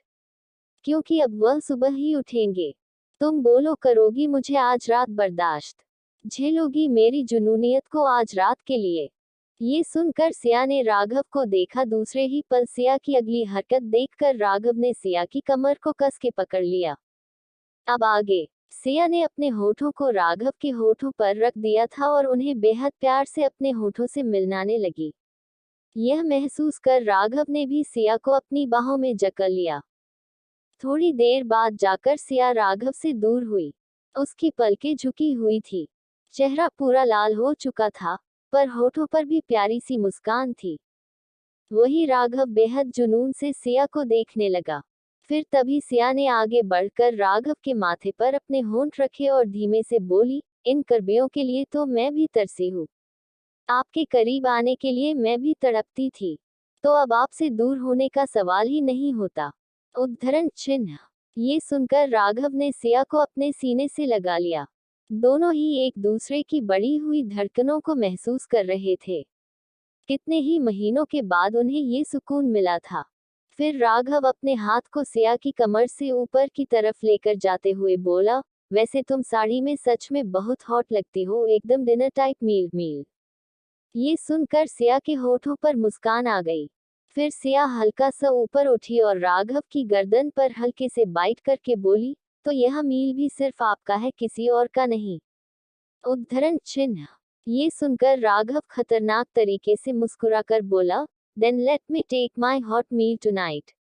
क्योंकि अब वह सुबह ही उठेंगे। तुम बोलो करोगी मुझे आज रात बर्दाश्त, झेलोगी मेरी जुनूनियत को आज रात के लिए। ये सुनकर सिया ने राघव को देखा। दूसरे ही पल सिया की अगली हरकत देखकर राघव ने सिया की कमर को कस के पकड़ लिया। अब आगे। सिया ने अपने होठों को राघव के होठों पर रख दिया था और उन्हें बेहद प्यार से अपने होठों से मिलाने लगी। यह महसूस कर राघव ने भी सिया को अपनी बाहों में जकड़ लिया। थोड़ी देर बाद जाकर सिया राघव से दूर हुई। उसकी पलकें झुकी हुई थी, चेहरा पूरा लाल हो चुका था, पर होठों पर भी प्यारी सी मुस्कान थी। वही राघव बेहद जुनून से सिया को देखने लगा। फिर तभी सिया ने आगे बढ़कर राघव के माथे पर अपने होंठ रखे और धीमे से बोली, इन कर्बियों के लिए तो मैं भी तरसी हूँ, आपके करीब आने के लिए मैं भी तड़पती थी, तो अब आपसे दूर होने का सवाल ही नहीं होता। उद्धरण चिन्ह। ये सुनकर राघव ने सिया को अपने सीने से लगा लिया। दोनों ही एक दूसरे की बढ़ी हुई धड़कनों को महसूस कर रहे थे। कितने ही महीनों के बाद उन्हें ये सुकून मिला था। फिर राघव अपने हाथ को सिया की कमर से ऊपर की तरफ लेकर जाते हुए बोला, वैसे तुम साड़ी में सच में बहुत हॉट लगती हो, एकदम डिनर टाइप मील। ये सुनकर सिया के होठों पर मुस्कान आ गई। फिर सिया हल्का सा ऊपर उठी और राघव की गर्दन पर हल्के से बाइट करके बोली, तो यह मील भी सिर्फ आपका है, किसी और का नहीं। उद्धरण चिन्ह। ये सुनकर राघव खतरनाक तरीके से मुस्कुराकर बोला, then let me take my hot meal tonight.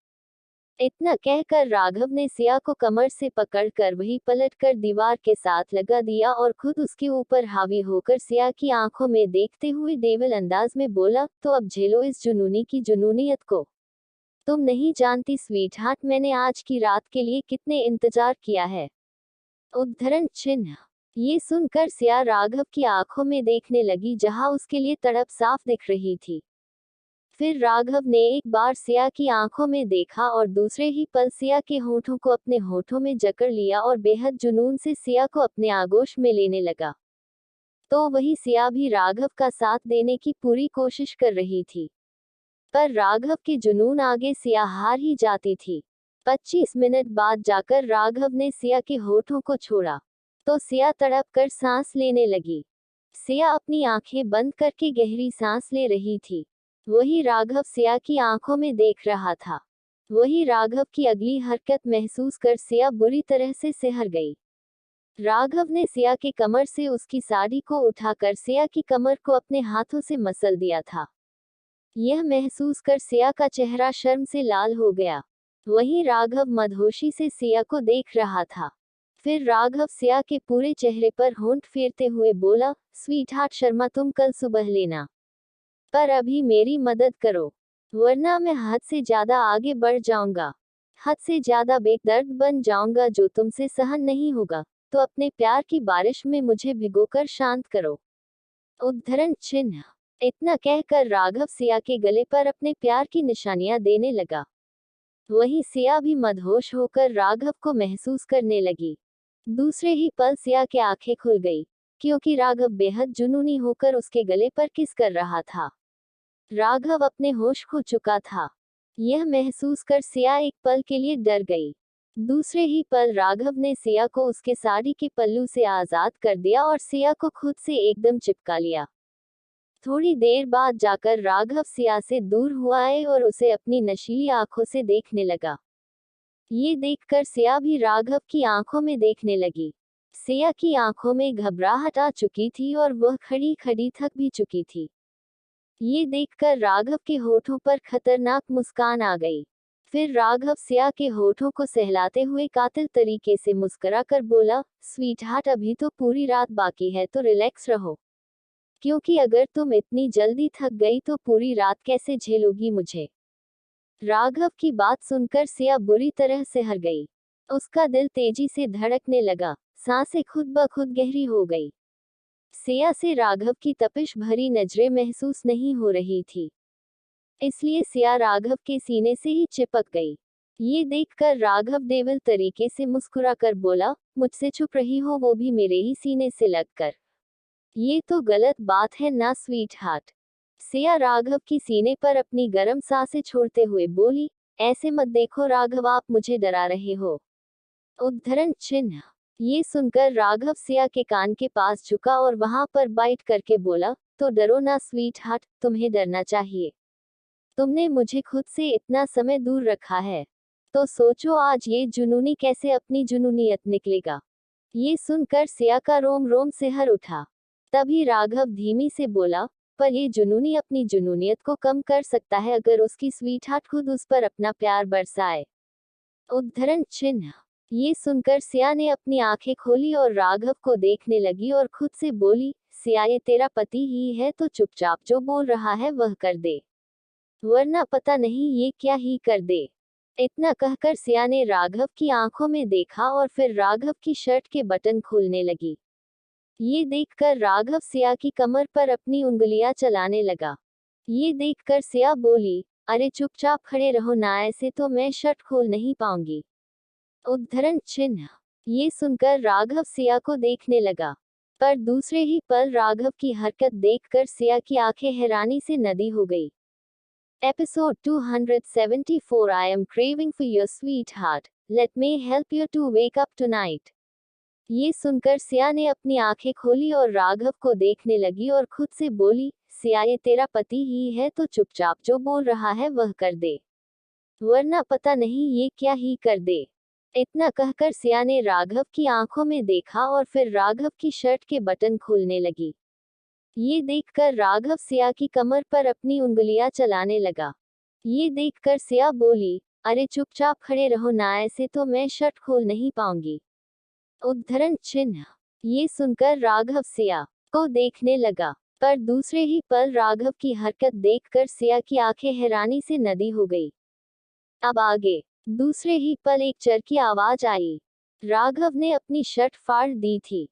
इतना कहकर राघव ने सिया को कमर से पकड़कर वही पलटकर दीवार के साथ लगा दिया और खुद उसके ऊपर हावी होकर सिया की आंखों में देखते हुए डेविल अंदाज में बोला, तो अब झेलो इस जुनूनी की जुनूनियत को। तुम नहीं जानती स्वीट हार्ट, मैंने आज की रात के लिए कितने इंतजार किया है। उद्धरण चिन्ह। ये सुनकर सिया राघव की आंखों में देखने लगी, जहां उसके लिए तड़प साफ दिख रही थी। फिर राघव ने एक बार सिया की आंखों में देखा और दूसरे ही पल सिया के होठों को अपने होठों में जकड़ लिया और बेहद जुनून से सिया को अपने आगोश में लेने लगा। तो वही सिया भी राघव का साथ देने की पूरी कोशिश कर रही थी, पर राघव के जुनून आगे सिया हार ही जाती थी। 25 मिनट बाद जाकर राघव ने सिया के होठों को छोड़ा, तो सिया तड़प कर सांस लेने लगी। सिया अपनी आंखें बंद करके गहरी सांस ले रही थी। वही राघव सिया की आंखों में देख रहा था। वही राघव की अगली हरकत महसूस कर सिया बुरी तरह से सिहर गई। राघव ने सिया के कमर से उसकी साड़ी को उठाकर सिया की कमर को अपने हाथों से मसल दिया था। यह महसूस कर सिया का चेहरा शर्म से लाल हो गया। वहीं राघव मदहोशी से सिया को देख रहा था। फिर राघव सिया के पूरे चेहरे पर होंठ फेरते हुए बोला, स्वीट हार्ट शर्मा तुम कल सुबह लेना, पर अभी मेरी मदद करो, वरना मैं हद से ज्यादा आगे बढ़ जाऊंगा, हद से ज्यादा बेदर्द बन जाऊंगा जो तुमसे सहन नहीं होगा, तो अपने प्यार की बारिश में मुझे भिगोकर शांत करो। उद्धरण चिन्ह। इतना कहकर राघव सिया के गले पर अपने प्यार की निशानियां देने लगा। वहीं सिया भी मदहोश होकर राघव को महसूस करने लगी। दूसरे ही पल सिया की आंखें खुल गई, क्योंकि राघव बेहद जुनूनी होकर उसके गले पर किस कर रहा था। राघव अपने होश खो चुका था। यह महसूस कर सिया एक पल के लिए डर गई। दूसरे ही पल राघव ने सिया को उसके साड़ी के पल्लू से आजाद कर दिया और सिया को खुद से एकदम चिपका लिया। थोड़ी देर बाद जाकर राघव सिया से दूर हुआ है और उसे अपनी नशीली आंखों से देखने लगा। ये देखकर सिया भी राघव की आंखों में देखने लगी। सिया की आंखों में घबराहट आ चुकी थी और वह खड़ी खड़ी थक भी चुकी थी। ये देखकर राघव के होठों पर खतरनाक मुस्कान आ गई। फिर राघव सिया के होठों को सहलाते हुए कातिल तरीके से मुस्कुराकर बोला, स्वीट हार्ट, अभी तो पूरी रात बाकी है, तो रिलैक्स रहो, क्योंकि अगर तुम इतनी जल्दी थक गई तो पूरी रात कैसे झेलोगी मुझे। राघव की बात सुनकर सिया बुरी तरह से हर गई। उसका दिल तेजी से धड़कने लगा, सांसें खुद ब खुद गहरी हो गई। सिया से राघव की तपिश भरी नजरें महसूस नहीं हो रही थी, इसलिए सिया राघव के सीने से ही चिपक गई। ये देखकर राघव देविल तरीके से मुस्कुराकर बोला, मुझसे छुप रही हो, वो भी मेरे ही सीने से लगकर। ये तो गलत बात है ना स्वीट हार्ट। सिया राघव की सीने पर अपनी गर्म सांसें छोड़ते हुए बोली, ऐसे मत देखो राघव, आप मुझे डरा रहे हो। उद्धरण चिन्ह। ये सुनकर राघव सिया के कान के पास झुका और वहां पर बाइट करके बोला, तो डरो ना स्वीट हार्ट, तुम्हें डरना चाहिए। तुमने मुझे खुद से इतना समय दूर रखा है, तो सोचो आज ये जुनूनी कैसे अपनी जुनूनियत निकलेगा। ये सुनकर सिया का रोम रोम सिहर उठा। तभी राघव धीमी से बोला, पर ये जुनूनी अपनी जुनूनियत को कम कर सकता है अगर उसकी स्वीट हार्ट खुद उस पर अपना प्यार बरसाए। उद्धरण चिन्ह। ये सुनकर सिया ने अपनी आंखें खोली और राघव को देखने लगी और खुद से बोली, सिया, ये तेरा पति ही है तो चुपचाप जो बोल रहा है वह कर दे, वरना पता नहीं ये क्या ही कर दे। इतना कहकर सिया ने राघव की आंखों में देखा और फिर राघव की शर्ट के बटन खोलने लगी। ये देखकर राघव सिया की कमर पर अपनी उंगलियां चलाने लगा। ये देखकर सिया बोली, अरे चुपचाप खड़े रहो ना, ऐसे तो मैं शर्ट खोल नहीं पाऊंगी। उद्धरण चिन्ह। ये सुनकर राघव सिया को देखने लगा, पर दूसरे ही पल राघव की हरकत देखकर सिया की आंखें हैरानी से नदी हो गई। Episode 274 I am craving for your sweetheart. Let me help you to wake up tonight. ये सुनकर सिया ने अपनी आंखें खोली और राघव को देखने लगी और खुद से बोली, सिया, ये तेरा पति ही है तो चुपचाप जो बोल रहा है वह कर दे, वरना पता नहीं ये क्या ही कर दे। इतना कहकर सिया ने राघव की आंखों में देखा और फिर राघव की शर्ट के बटन खोलने लगी। ये देखकर राघव सिया की कमर पर अपनी उंगलियां चलाने लगा। ये देखकर सिया बोली, अरे चुपचाप खड़े रहो ना, ऐसे तो मैं शर्ट खोल नहीं पाऊंगी। उद्धरण चिन्ह। ये सुनकर राघव सिया को देखने लगा, पर दूसरे ही पल राघव की हरकत देखकर सिया की आंखें हैरानी से नदी हो गई। अब आगे। दूसरे ही पल एक चर की आवाज आई। राघव ने अपनी शर्ट फाड़ दी थी।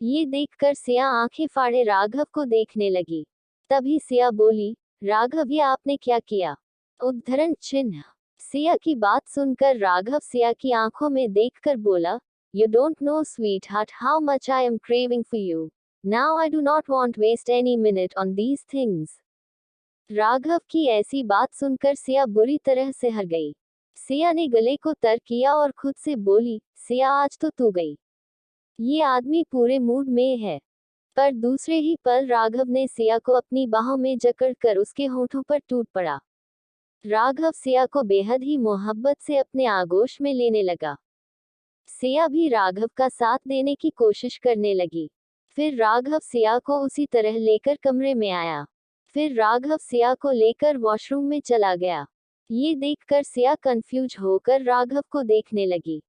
ये देखकर सिया आंखें फाड़े राघव को देखने लगी। तभी सिया बोली, राघव, ये आपने क्या किया। उद्धरण चिन्ह। सिया की बात सुनकर राघव सिया की आंखों में देखकर बोला, you don't know sweetheart how much I am craving for you. Now I do not want waste any minute on these things. Raghav की ऐसी बात सुनकर सिया बुरी तरह से हर गई। सिया ने गले को तर किया और खुद से बोली, सिया, आज तो तू गई। ये आदमी पूरे मूड में है। पर दूसरे ही पल राघव ने सिया को अपनी बाहों में जकड़कर उसके होठों पर टूट पड़ा। राघव सिया को बेहद ही मोहब्बत से अपने आगोश में लेने लगा। सिया भी राघव का साथ देने की कोशिश करने लगी। फिर राघव सिया को उसी तरह लेकर कमरे में आया। फिर राघव सिया को लेकर वॉशरूम में चला गया। ये देखकर सिया कंफ्यूज होकर राघव को देखने लगी,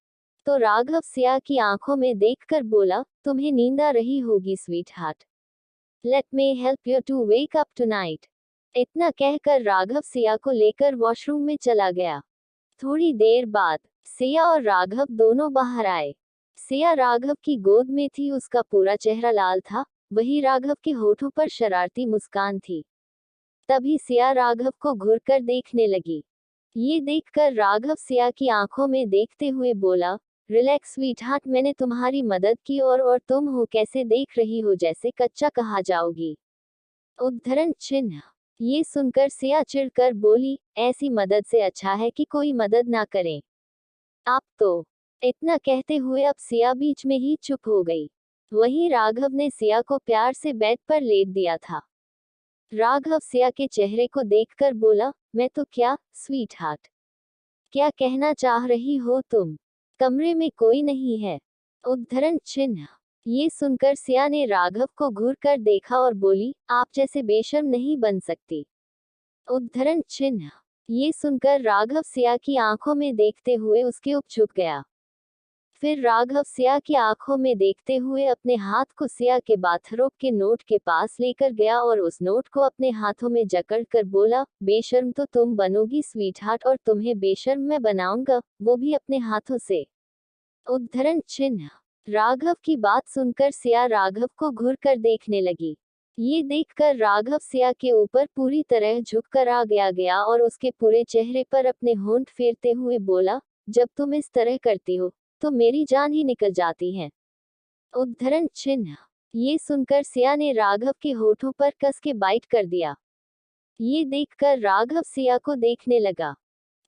तो राघव सिया की आंखों में देखकर बोला, तुम्हें नींद आ रही होगी sweetheart. Let me help you to wake up tonight. इतना कहकर राघव सिया को लेकर वॉशरूम में चला गया। थोड़ी देर बाद सिया और राघव दोनों बाहर आए। सिया राघव की गोद में थी, उसका पूरा चेहरा लाल था, वही राघव के होठों पर शरारती मुस्कान थी। तभी सिया राघव को घूरकर देखने लगी। ये देखकर राघव सिया की आंखों में देखते हुए बोला, रिलैक्स स्वीट हार्ट, मैंने तुम्हारी मदद की और तुम हो कैसे देख रही हो जैसे कच्चा कहा जाओगी। उद्धरण चिन्ह। ये सुनकर सिया चिढ़कर बोली, ऐसी मदद से अच्छा है कि कोई मदद ना करें। आप तो। इतना कहते हुए अब सिया बीच में ही चुप हो गई। वहीं राघव ने सिया को प्यार से बेड पर लेट दिया था। राघव सिया के चेहरे को देखकर बोला, मैं तो क्या स्वीट हार्ट, क्या कहना चाह रही हो तुम। कमरे में कोई नहीं है। उद्धरण चिन्ह। ये सुनकर सिया ने राघव को घूर कर देखा और बोली, आप जैसे बेशर्म नहीं बन सकती। उद्धरण चिन्ह। ये सुनकर राघव सिया की आंखों में देखते हुए उसके ऊपर झुक गया। फिर राघव सिया की आंखों में देखते हुए अपने हाथ को सिया के बाथरोब के नोट के पास लेकर गया और उस नोट को अपने हाथों में जकड़ कर बोला, बेशर्म तो तुम बनोगी स्वीटहार्ट, और तुम्हें बेशर्म मैं बनाऊंगा, वो भी अपने हाथों से। उद्धरण चिन्ह। राघव की बात सुनकर सिया राघव को घूर कर देखने लगी। ये देखकर राघव सिया के ऊपर पूरी तरह झुककर आ गया और उसके पूरे चेहरे पर अपने होंठ फेरते हुए बोला, जब तुम इस तरह करती हो तो मेरी जान ही निकल जाती है। उद्धरण चिन्ह। ये सुनकर सिया ने राघव के होठों पर कस के बाइट कर दिया। ये देखकर राघव सिया को देखने लगा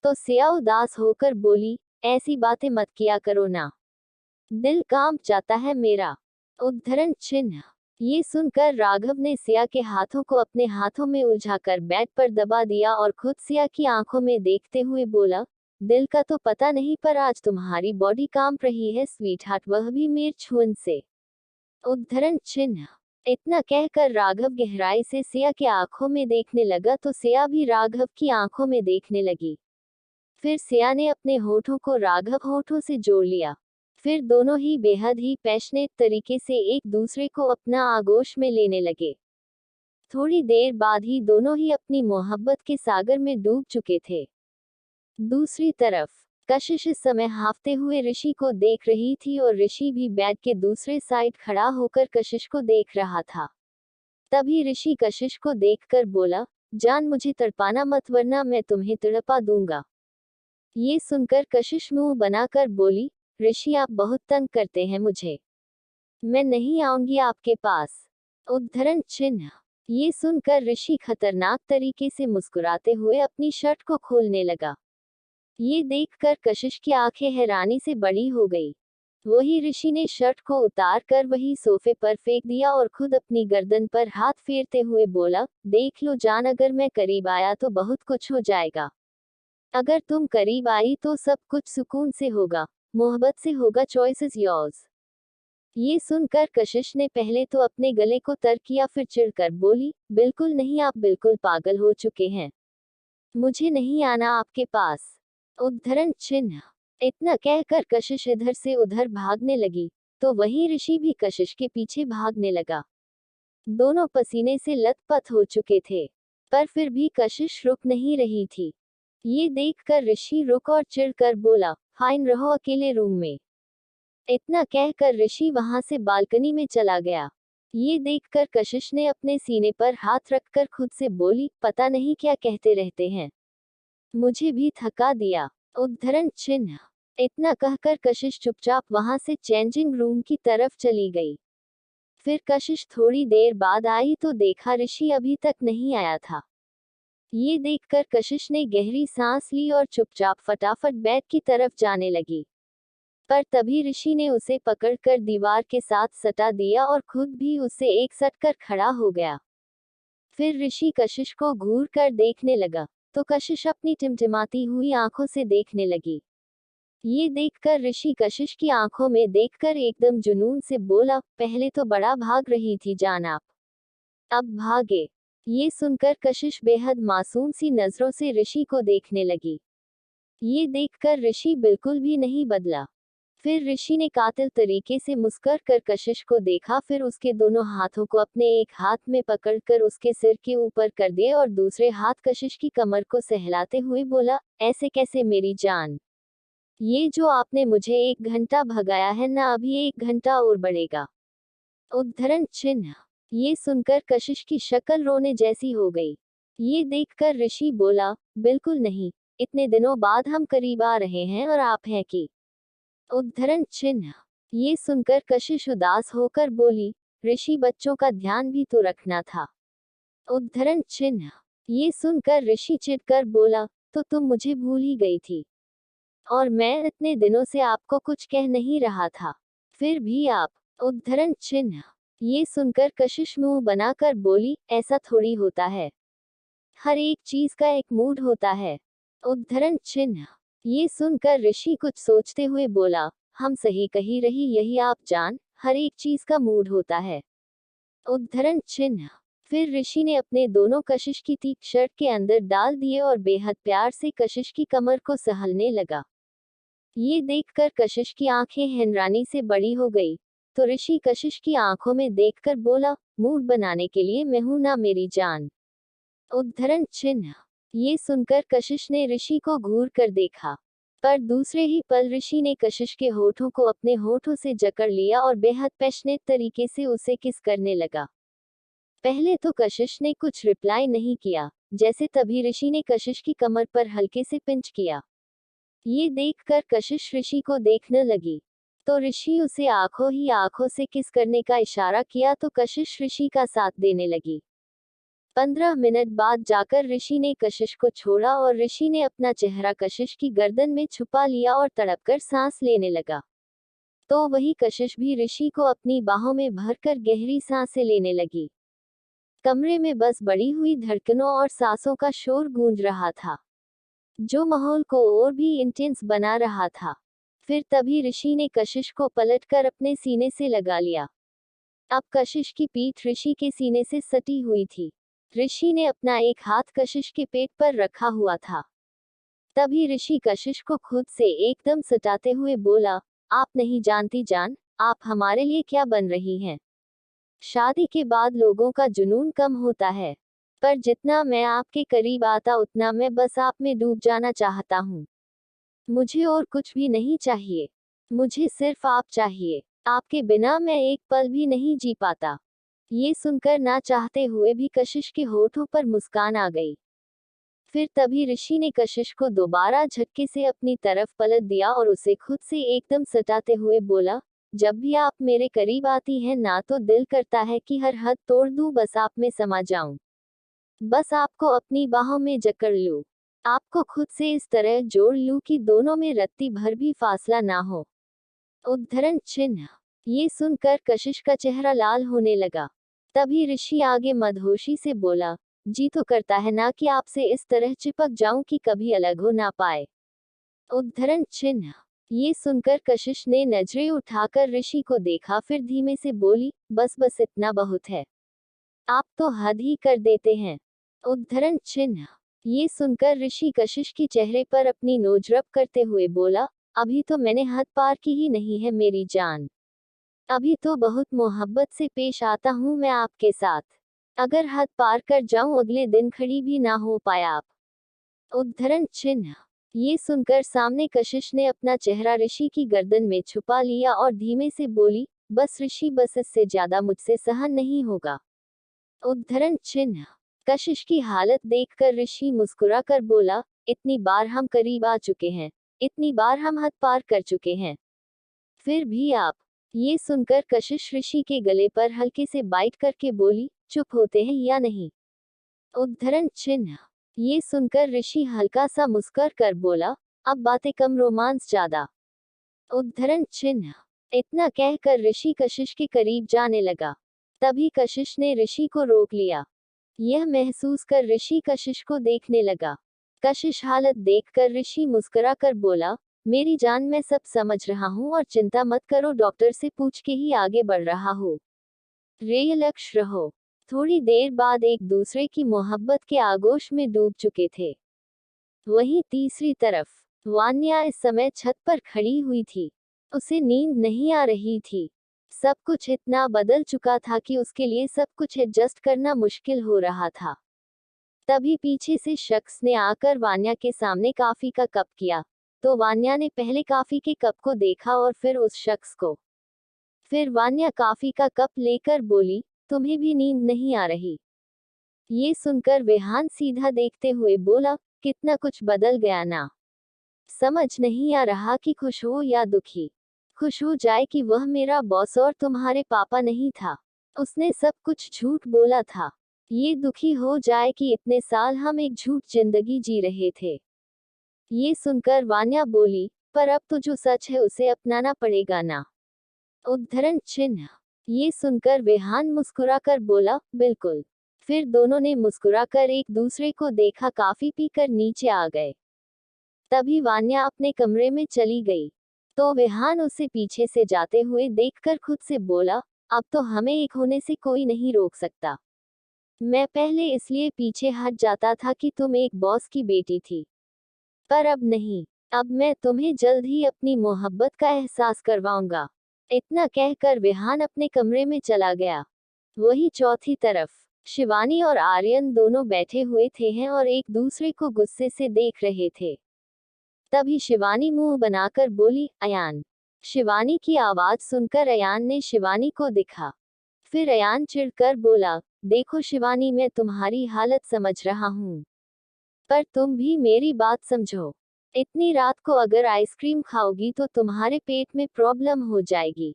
तो सिया उदास होकर बोली, ऐसी बातें मत किया करो ना, दिल कांप जाता है मेरा। उद्धरण चिन्ह। ये सुनकर राघव ने सिया के हाथों को अपने हाथों में उलझाकर बेड पर दबा दिया और खुद सिया की आंखों में देखते हुए बोला, दिल का तो पता नहीं पर आज तुम्हारी बॉडी कांप रही है स्वीटहार्ट, वह भी मेरे छूने से। उद्धरण चिन्ह। इतना कहकर राघव गहराई से सिया के आंखों में देखने लगा तो सिया भी राघव की आंखों में देखने लगी। फिर सिया ने अपने होठों को राघव होठों से जोड़ लिया। फिर दोनों ही बेहद ही पैशनेट तरीके से एक दूसरे को अपना आगोश में लेने लगे। थोड़ी देर बाद ही दोनों ही अपनी मोहब्बत के सागर में डूब चुके थे। दूसरी तरफ कशिश इस समय हाफते हुए ऋषि को देख रही थी और ऋषि भी बेड के दूसरे साइड खड़ा होकर कशिश को देख रहा था। तभी ऋषि कशिश को देखकर बोला, जान मुझे तड़पाना मत वरना मैं तुम्हें तड़पा दूंगा। ये सुनकर कशिश मुंह बनाकर बोली, ऋषि आप बहुत तंग करते हैं मुझे, मैं नहीं आऊंगी आपके पास। उद्धरण चिन्ह। ये सुनकर ऋषि खतरनाक तरीके से मुस्कुराते हुए अपनी शर्ट को खोलने लगा। ये देखकर कशिश की आंखें हैरानी से बड़ी हो गई। वही ऋषि ने शर्ट को उतार कर वही सोफे पर फेंक दिया और खुद अपनी गर्दन पर हाथ फेरते हुए बोला, देख लो जान, अगर मैं करीब आया तो बहुत कुछ हो जाएगा, अगर तुम करीब आई तो सब कुछ सुकून से होगा, मोहब्बत से होगा, चॉइस इज योर्स। ये सुनकर कशिश ने पहले तो अपने गले को तर किया, फिर चिढ़कर बोली, बिल्कुल नहीं, आप बिल्कुल पागल हो चुके हैं, मुझे नहीं आना आपके पास। उद्धरण चिन्ह। इतना कहकर कशिश इधर से उधर भागने लगी तो वही ऋषि भी कशिश के पीछे भागने लगा। दोनों पसीने से लथपथ हो चुके थे पर फिर भी कशिश रुक नहीं रही थी। ये देखकर ऋषि रुक और चिढ़कर बोला, फाइन रहो अकेले रूम में। इतना कहकर ऋषि वहां से बालकनी में चला गया। ये देखकर कशिश ने अपने सीने पर हाथ रखकर खुद से बोली, पता नहीं क्या कहते रहते हैं, मुझे भी थका दिया। उद्धरण चिन्ह। इतना कहकर कशिश चुपचाप वहां से चेंजिंग रूम की तरफ चली गई। फिर कशिश थोड़ी देर बाद आई तो देखा ऋषि अभी तक नहीं आया था। ये देखकर कशिश ने गहरी सांस ली और चुपचाप फटाफट बेड की तरफ जाने लगी। पर तभी ऋषि ने उसे पकड़कर दीवार के साथ सटा दिया और खुद भी उससे एक सटकर खड़ा हो गया। फिर ऋषि कशिश को घूर कर देखने लगा तो कशिश अपनी टिमटिमाती हुई आंखों से देखने लगी। ये देखकर ऋषि कशिश की आंखों में देखकर एकदम जुनून से बोला, पहले तो बड़ा भाग रही थी जान आप, अब भागे। ये सुनकर कशिश बेहद मासूम सी नजरों से ऋषि को देखने लगी। ये देखकर ऋषि बिल्कुल भी नहीं बदला। फिर ऋषि ने कातिल तरीके से मुस्कुरा कर कशिश को देखा, फिर उसके दोनों हाथों को अपने एक हाथ में पकड़कर उसके सिर के ऊपर कर दिए और दूसरे हाथ कशिश की कमर को सहलाते हुए बोला, ऐसे कैसे मेरी जान, ये जो आपने मुझे 1 घंटा भगाया है ना, अभी 1 घंटा और बढ़ेगा। उद्धरण चिन्ह। ये सुनकर कशिश की शक्ल रोने जैसी हो गई। ये देखकर ऋषि बोला, बिल्कुल नहीं, इतने दिनों बाद हम करीब आ रहे हैं और आप हैं कि। उद्धरण चिन्ह। ये सुनकर कशिश उदास होकर बोली, ऋषि बच्चों का ध्यान भी तो रखना था। उद्धरण चिन्ह। ये सुनकर ऋषि चिढ़कर बोला, तो तुम मुझे भूल ही गई थी और मैं इतने दिनों से आपको कुछ कह नहीं रहा था, फिर भी आप। उद्धरण चिन्ह। ये सुनकर कशिश मुंह बनाकर बोली, ऐसा थोड़ी होता है, हर एक चीज का एक मूड होता है। उद्धरण चिन्ह। ये सुनकर ऋषि कुछ सोचते हुए बोला, हम सही कही रही, यही आप जान, हर एक चीज का मूड होता है। उद्धरण चिन्ह। फिर ऋषि ने अपने दोनों कशिश की तीख शर्ट के अंदर डाल दिए और बेहद प्यार से कशिश की कमर को सहलने लगा। ये देखकर कशिश की आंखें हैरानी से बड़ी हो गई, तो ऋषि कशिश की आंखों में देखकर बोला, मूड बनाने के लिए मैं हूं ना मेरी जान। उद्धरण चिन्ह। ये सुनकर कशिश ने ऋषि को घूर कर देखा, पर दूसरे ही पल ऋषि ने कशिश के होठों को अपने होठों से जकड़ लिया और बेहद पैशनेट तरीके से उसे किस करने लगा। पहले तो कशिश ने कुछ रिप्लाई नहीं किया, जैसे तभी ऋषि ने कशिश की कमर पर हल्के से पिंच किया। ये देखकर कशिश ऋषि को देखने लगी, तो ऋषि उसे आंखों ही आंखों से किस करने का इशारा किया तो कशिश ऋषि का साथ देने लगी। 15 मिनट बाद जाकर ऋषि ने कशिश को छोड़ा और ऋषि ने अपना चेहरा कशिश की गर्दन में छुपा लिया और तड़पकर सांस लेने लगा। तो वही कशिश भी ऋषि को अपनी बाहों में भरकर गहरी सांसें लेने लगी। कमरे में बस बढ़ी हुई धड़कनों और सांसों का शोर गूंज रहा था, जो माहौल को और भी इंटेंस बना रहा था। फिर तभी ऋषि ने कशिश को पलटकर अपने सीने से लगा लिया। अब कशिश की पीठ ऋषि के सीने से सटी हुई थी। ऋषि ने अपना एक हाथ कशिश के पेट पर रखा हुआ था। तभी ऋषि कशिश को खुद से एकदम सटाते हुए बोला, आप नहीं जानती जान, आप हमारे लिए क्या बन रही हैं। शादी के बाद लोगों का जुनून कम होता है, पर जितना मैं आपके करीब आता उतना मैं बस आप में डूब जाना चाहता हूँ। मुझे और कुछ भी नहीं चाहिए, मुझे सिर्फ आप चाहिए। आपके बिना मैं एक पल भी नहीं जी पाता। ये सुनकर ना चाहते हुए भी कशिश के होठों पर मुस्कान आ गई। फिर तभी ऋषि ने कशिश को दोबारा झटके से अपनी तरफ पलट दिया और उसे खुद से एकदम सटाते हुए बोला, जब भी आप मेरे करीब आती हैं ना तो दिल करता है कि हर हद तोड़ दूं, बस आप में समा जाऊं, बस आपको अपनी बाहों में जकड़ लूं, आपको खुद से इस तरह जोड़ लूं कि दोनों में रत्ती भर भी फासला ना हो। उद्धरण चिन्ह। ये सुनकर कशिश का चेहरा लाल होने लगा। तभी ऋषि आगे मदहोशी से बोला, जी तो करता है ना कि आपसे इस तरह चिपक जाऊं कि कभी अलग हो ना पाए। उद्धरण चिन्ह। ये सुनकर कशिश ने नजरें उठाकर ऋषि को देखा, फिर धीमे से बोली, बस बस इतना बहुत है, आप तो हद ही कर देते हैं। उद्धरण चिन्ह। ये सुनकर ऋषि कशिश के चेहरे पर अपनी नोज रब करते हुए बोला, अभी तो मैंने हद पार की ही नहीं है मेरी जान, अभी तो बहुत मोहब्बत से पेश आता हूँ मैं आपके साथ। अगर हद पार कर जाऊं अगले दिन खड़ी भी ना हो पाए आप। उद्धरण चिन्ह। ये सुनकर सामने कशिश ने अपना चेहरा ऋषि की गर्दन में छुपा लिया और धीमे से बोली, बस ऋषि, बस इससे ज्यादा मुझसे सहन नहीं होगा। उद्धरण चिन्ह। कशिश की हालत देखकर ऋषि मुस्कुरा कर बोला, इतनी बार हम करीब आ चुके हैं, इतनी बार हम हद पार कर चुके हैं, फिर भी आप। ये सुनकर कशिश ऋषि के गले पर हल्के से बाइट करके बोली, चुप होते हैं या नहीं। उद्धरण चिन्ह। ये सुनकर ऋषि हल्का सा मुस्कुरा कर बोला, अब बातें कम रोमांस ज्यादा। उद्धरण चिन्ह। इतना कहकर ऋषि कशिश के करीब जाने लगा। तभी कशिश ने ऋषि को रोक लिया। यह महसूस कर ऋषि कशिश को देखने लगा। कशिश हालत देखकर ऋषि मुस्कुरा कर बोला, मेरी जान, मैं सब समझ रहा हूँ और चिंता मत करो, डॉक्टर से पूछ के ही आगे बढ़ रहा हूँ। रिलैक्स रहो। थोड़ी देर बाद एक दूसरे की मोहब्बत के आगोश में डूब चुके थे। वहीं तीसरी तरफ वान्या इस समय छत पर खड़ी हुई थी। उसे नींद नहीं आ रही थी। सब कुछ इतना बदल चुका था कि उसके लिए सब कुछ एडजस्ट करना मुश्किल हो रहा था। तभी पीछे से शख्स ने आकर वान्या के सामने कॉफी का कप किया, तो वान्या ने पहले कॉफी के कप को देखा और फिर उस शख्स को। फिर वान्या कॉफी का कप लेकर बोली, तुम्हें भी नींद नहीं आ रही। ये सुनकर विहान सीधा देखते हुए बोला, कितना कुछ बदल गया ना। समझ नहीं आ रहा कि खुश हो या दुखी। खुश हो जाए कि वह मेरा बॉस और तुम्हारे पापा नहीं था, उसने सब कुछ झूठ बोला था। ये दुखी हो जाए कि इतने साल हम एक झूठ जिंदगी जी रहे थे। ये सुनकर वान्या बोली, पर अब तो जो सच है उसे अपनाना पड़ेगा ना। उद्धरण चिन्ह। ये सुनकर विहान मुस्कुराकर बोला, बिल्कुल। फिर दोनों ने मुस्कुराकर एक दूसरे को देखा, कॉफी पीकर नीचे आ गए। तभी वान्या अपने कमरे में चली गई, तो विहान उसे पीछे से जाते हुए देखकर खुद से बोला, अब तो हमें एक होने से कोई नहीं रोक सकता। मैं पहले इसलिए पीछे हट जाता था कि तुम एक बॉस की बेटी थी, पर अब नहीं। अब मैं तुम्हें जल्द ही अपनी मोहब्बत का एहसास करवाऊंगा। इतना कहकर विहान अपने कमरे में चला गया। वही चौथी तरफ शिवानी और आर्यन दोनों बैठे हुए थे हैं और एक दूसरे को गुस्से से देख रहे थे। तभी शिवानी मुंह बनाकर बोली, अयान। शिवानी की आवाज सुनकर अयान ने शिवानी को देखा। फिर अयान चिढ़कर बोला, देखो शिवानी, मैं तुम्हारी हालत समझ रहा हूँ, पर तुम भी मेरी बात समझो। इतनी रात को अगर आइसक्रीम खाओगी तो तुम्हारे पेट में प्रॉब्लम हो जाएगी,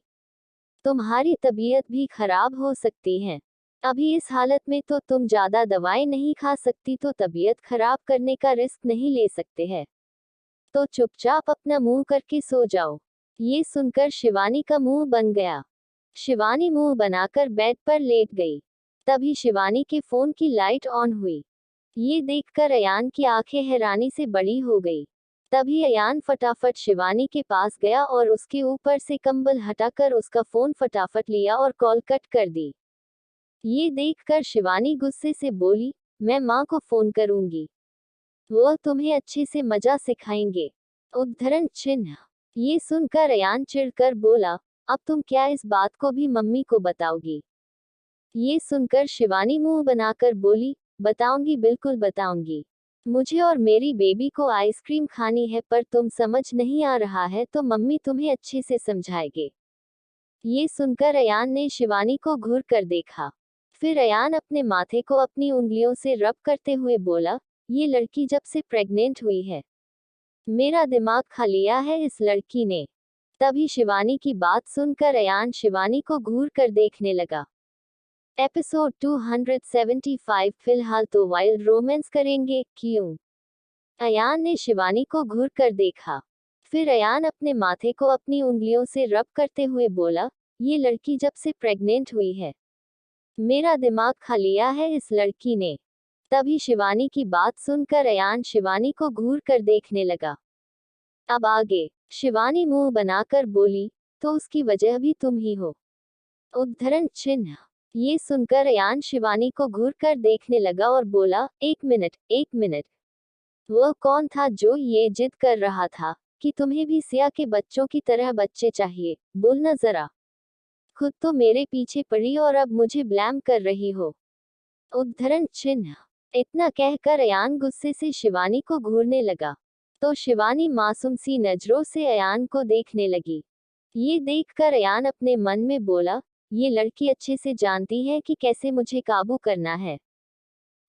तुम्हारी तबीयत भी खराब हो सकती है। अभी इस हालत में तो तुम ज्यादा दवाएं नहीं खा सकती, तो तबीयत खराब करने का रिस्क नहीं ले सकते हैं। तो चुपचाप अपना मुंह करके सो जाओ। ये सुनकर शिवानी का मुंह बन गया। शिवानी मुंह बनाकर बेड पर लेट गई। तभी शिवानी के फोन की लाइट ऑन हुई। ये देखकर अयान की आंखें हैरानी से बड़ी हो गई। तभी अयान फटाफट शिवानी के पास गया और उसके ऊपर से कंबल हटाकर उसका फोन फटाफट लिया और कॉल कट कर दी। ये देखकर शिवानी गुस्से से बोली, मैं माँ को फोन करूंगी, वो तुम्हें अच्छे से मजा सिखाएंगे। उद्धरण चिन्ह। ये सुनकर अयान चिढ़कर बोला, अब तुम क्या इस बात को भी मम्मी को बताओगी? ये सुनकर शिवानी मुंह बनाकर बोली, बताऊंगी, बिल्कुल बताऊंगी। मुझे और मेरी बेबी को आइसक्रीम खानी है, पर तुम समझ नहीं आ रहा है तो मम्मी तुम्हें अच्छे से समझाएंगे। ये सुनकर अयान ने शिवानी को घूर कर देखा। फिर अयान अपने माथे को अपनी उंगलियों से रब करते हुए बोला, ये लड़की जब से प्रेग्नेंट हुई है, मेरा दिमाग खा लिया है इस लड़की ने। तभी शिवानी की बात सुनकर अयान शिवानी को घूर कर देखने लगा। एपिसोड 275। फिलहाल तो वाइल्ड रोमांस करेंगे, क्यों? अयान ने शिवानी को घूर कर देखा। फिर अयान अपने माथे को अपनी उंगलियों से रब करते हुए बोला, ये लड़की जब से प्रेग्नेंट हुई है, मेरा दिमाग खा लिया है इस लड़की ने। तभी शिवानी की बात सुनकर अयान शिवानी को घूर कर देखने लगा। अब आगे शिवानी मुंह बनाकर बोली, तो उसकी वजह भी तुम ही हो। उद्धरण चिन्ह। ये सुनकर अयान शिवानी को घूर कर देखने लगा और बोला, एक मिनट, एक मिनट। वह कौन था जो ये जिद कर रहा था कि तुम्हें भी सिया के बच्चों की तरह बच्चे चाहिए? बोलना जरा। खुद तो मेरे पीछे पड़ी और अब मुझे ब्लेम कर रही हो। उद्धरण चिन्ह। इतना कहकर अयान गुस्से से शिवानी को घूरने लगा। तो शिवानी मासूम सी नजरों से अयान को देखने लगी। ये देखकर अयान अपने मन में बोला, ये लड़की अच्छे से जानती है कि कैसे मुझे काबू करना है।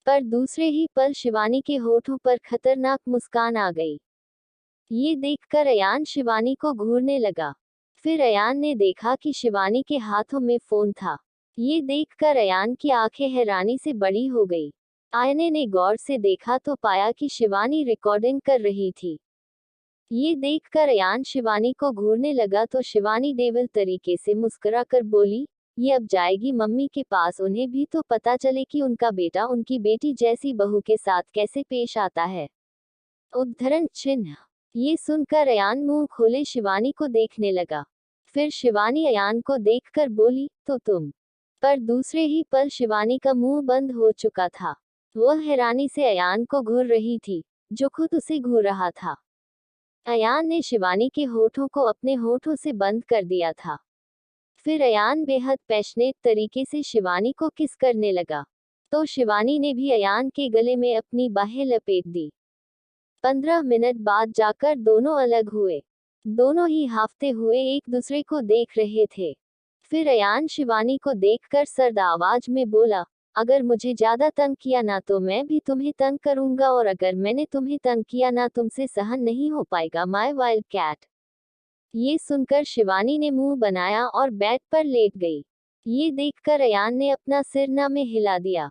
पर दूसरे ही पल शिवानी के होठों पर खतरनाक मुस्कान आ गई। ये देखकर अयान शिवानी को घूरने लगा। फिर अयान ने देखा कि शिवानी के हाथों में फोन था। ये देखकर अयान की आंखें हैरानी से बड़ी हो गई। आईने ने गौर से देखा तो पाया कि शिवानी रिकॉर्डिंग कर रही थी। ये देखकर अयान शिवानी को घूरने लगा तो शिवानी डेविल तरीके से मुस्कुराकर बोली, ये अब जाएगी मम्मी के पास, उन्हें भी तो पता चले कि उनका बेटा उनकी बेटी जैसी बहू के साथ कैसे पेश आता है। उद्धरण चिन्ह। ये सुनकर अयान मुंह खोले शिवानी को देखने लगा। फिर शिवानी अयान को देखकर बोली, तो तुम? पर दूसरे ही पल शिवानी का मुंह बंद हो चुका था। वह हैरानी से अयान को घूर रही थी, जो खुद उसे घूर रहा था। अयान ने शिवानी के होठों को अपने होठों से बंद कर दिया था। फिर अयान बेहद पैशनेट तरीके से शिवानी को किस करने लगा। तो शिवानी ने भी अयान के गले में अपनी बाहें लपेट दी। 15 मिनट बाद जाकर दोनों अलग हुए। दोनों ही हाफते हुए एक दूसरे को देख रहे थे। फिर अयान शिवानी को देखकर सर्द आवाज में बोला, अगर मुझे ज्यादा तंग किया ना तो मैं भी तुम्हें तंग करूंगा, और अगर मैंने तुम्हें तंग किया ना तुमसे सहन नहीं हो पाएगा, माय वाइल्ड कैट। ये सुनकर शिवानी ने मुंह बनाया और बेड पर लेट गई। ये देखकर अयान ने अपना सिर ना में हिला दिया।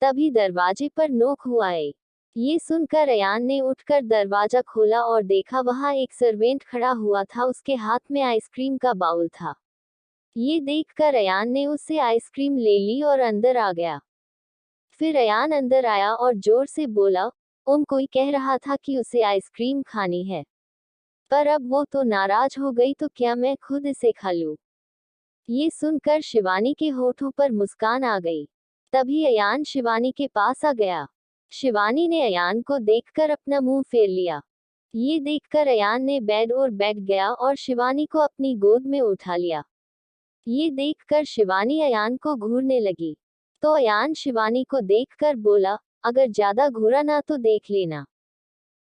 तभी दरवाजे पर नोक हुआ है। ये सुनकर अयान ने उठकर दरवाजा खोला और देखा वहां एक सर्वेंट खड़ा हुआ था, उसके हाथ में आइसक्रीम का बाउल था। ये देखकर अयान ने उससे आइसक्रीम ले ली और अंदर आ गया। फिर अयान अंदर आया और जोर से बोला, कोई कह रहा था कि उसे आइसक्रीम खानी है, पर अब वो तो नाराज हो गई, तो क्या मैं खुद इसे खा लूं? ये सुनकर शिवानी के होठों पर मुस्कान आ गई। तभी अयान शिवानी के पास आ गया। शिवानी ने अयान को देखकर अपना मुंह फेर लिया। ये देखकर अयान ने बेड और बैठ गया और शिवानी को अपनी गोद में उठा लिया। ये देखकर शिवानी अयान को घूरने लगी। तो अयान शिवानी को देखकर बोला, अगर ज्यादा घूरा ना तो देख लेना।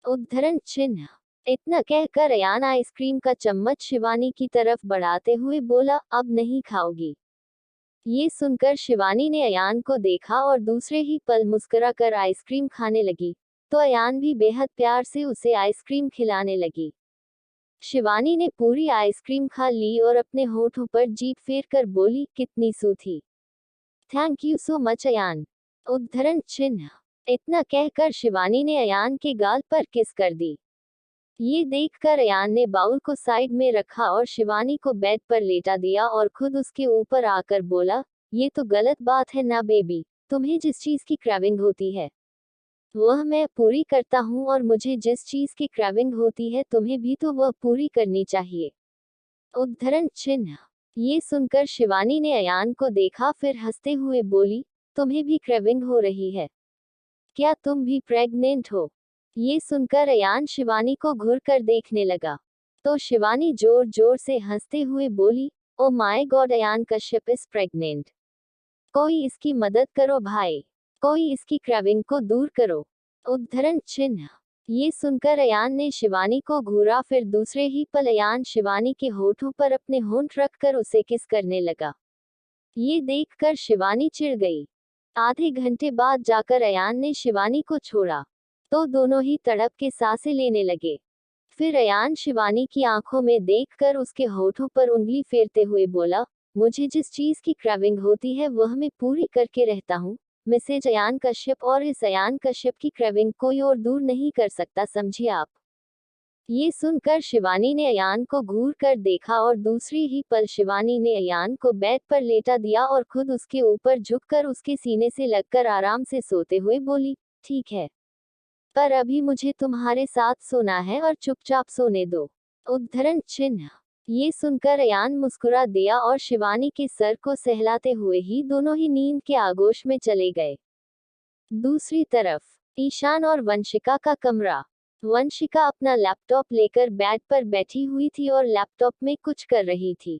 उद्धरण चिन्ह। इतना कहकर अयान आइसक्रीम का चम्मच शिवानी की तरफ बढ़ाते हुए बोला, अब नहीं खाओगी? ये सुनकर शिवानी ने अयान को देखा और दूसरे ही पल मुस्कुराकर आइसक्रीम खाने लगी। तो अयान भी बेहद प्यार से उसे आइसक्रीम खिलाने लगी। शिवानी ने पूरी आइसक्रीम खा ली और अपने होठों पर जीभ फेर कर बोली, कितनी सूथी। Thank you so much Ayaan. उद्धरण चिन्ह। इतना कहकर शिवानी ने अयान के गाल पर किस कर दी। ये देखकर अयान ने बाउल को साइड में रखा और शिवानी को बेड पर लेटा दिया और खुद उसके ऊपर आकर बोला, ये तो गलत बात है ना बेबी, तुम्हें जिस चीज की क्रेविंग होती है वह मैं पूरी करता हूँ, और मुझे जिस चीज की क्रेविंग होती है तुम्हें भी तो वह पूरी करनी चाहिए। उद्धरण चिन्ह। ये सुनकर शिवानी ने अयान को देखा, फिर हंसते हुए बोली, तुम्हें भी क्रेविंग हो रही है? क्या तुम भी प्रेग्नेंट हो? ये सुनकर अयान शिवानी को घूर कर देखने लगा। तो शिवानी जोर जोर से हंसते हुए बोली, oh my God, Ayaan Kashyap is pregnant. कोई इसकी मदद करो भाई, कोई इसकी क्रेविंग को दूर करो। उद्धरण चिन्ह। ये सुनकर अयान ने शिवानी को घूरा, फिर दूसरे ही पल अयान शिवानी के होठों पर अपने होंठ रखकर उसे किस करने लगा। ये देखकर शिवानी चिढ़ गई। आधे घंटे बाद जाकर अयान ने शिवानी को छोड़ा, तो दोनों ही तड़प के सांसें लेने लगे। फिर अयान शिवानी की आंखों में देखकर उसके होठों पर उंगली फेरते हुए बोला, मुझे जिस चीज की क्रेविंग होती है वह मैं पूरी करके रहता हूँ, मिसेज अयान कश्यप, और इस अयान कश्यप की क्रेविंग कोई और दूर नहीं कर सकता, समझिए आप। ये सुनकर शिवानी ने अयान को घूर कर देखा और दूसरी ही पल शिवानी ने अयान को बेड पर लेटा दिया और खुद उसके ऊपर झुककर उसके सीने से लगकर आराम से सोते हुए बोली, ठीक है, पर अभी मुझे तुम्हारे साथ सोना है और चुपचाप सोने दो। उद्धरण चिन्ह। ये सुनकर अयान मुस्कुरा दिया और शिवानी के सर को सहलाते हुए ही दोनों ही नींद के आगोश में चले गए। दूसरी तरफ ईशान और वंशिका का कमरा। वंशिका अपना लैपटॉप लेकर बेड पर बैठी हुई थी और लैपटॉप में कुछ कर रही थी।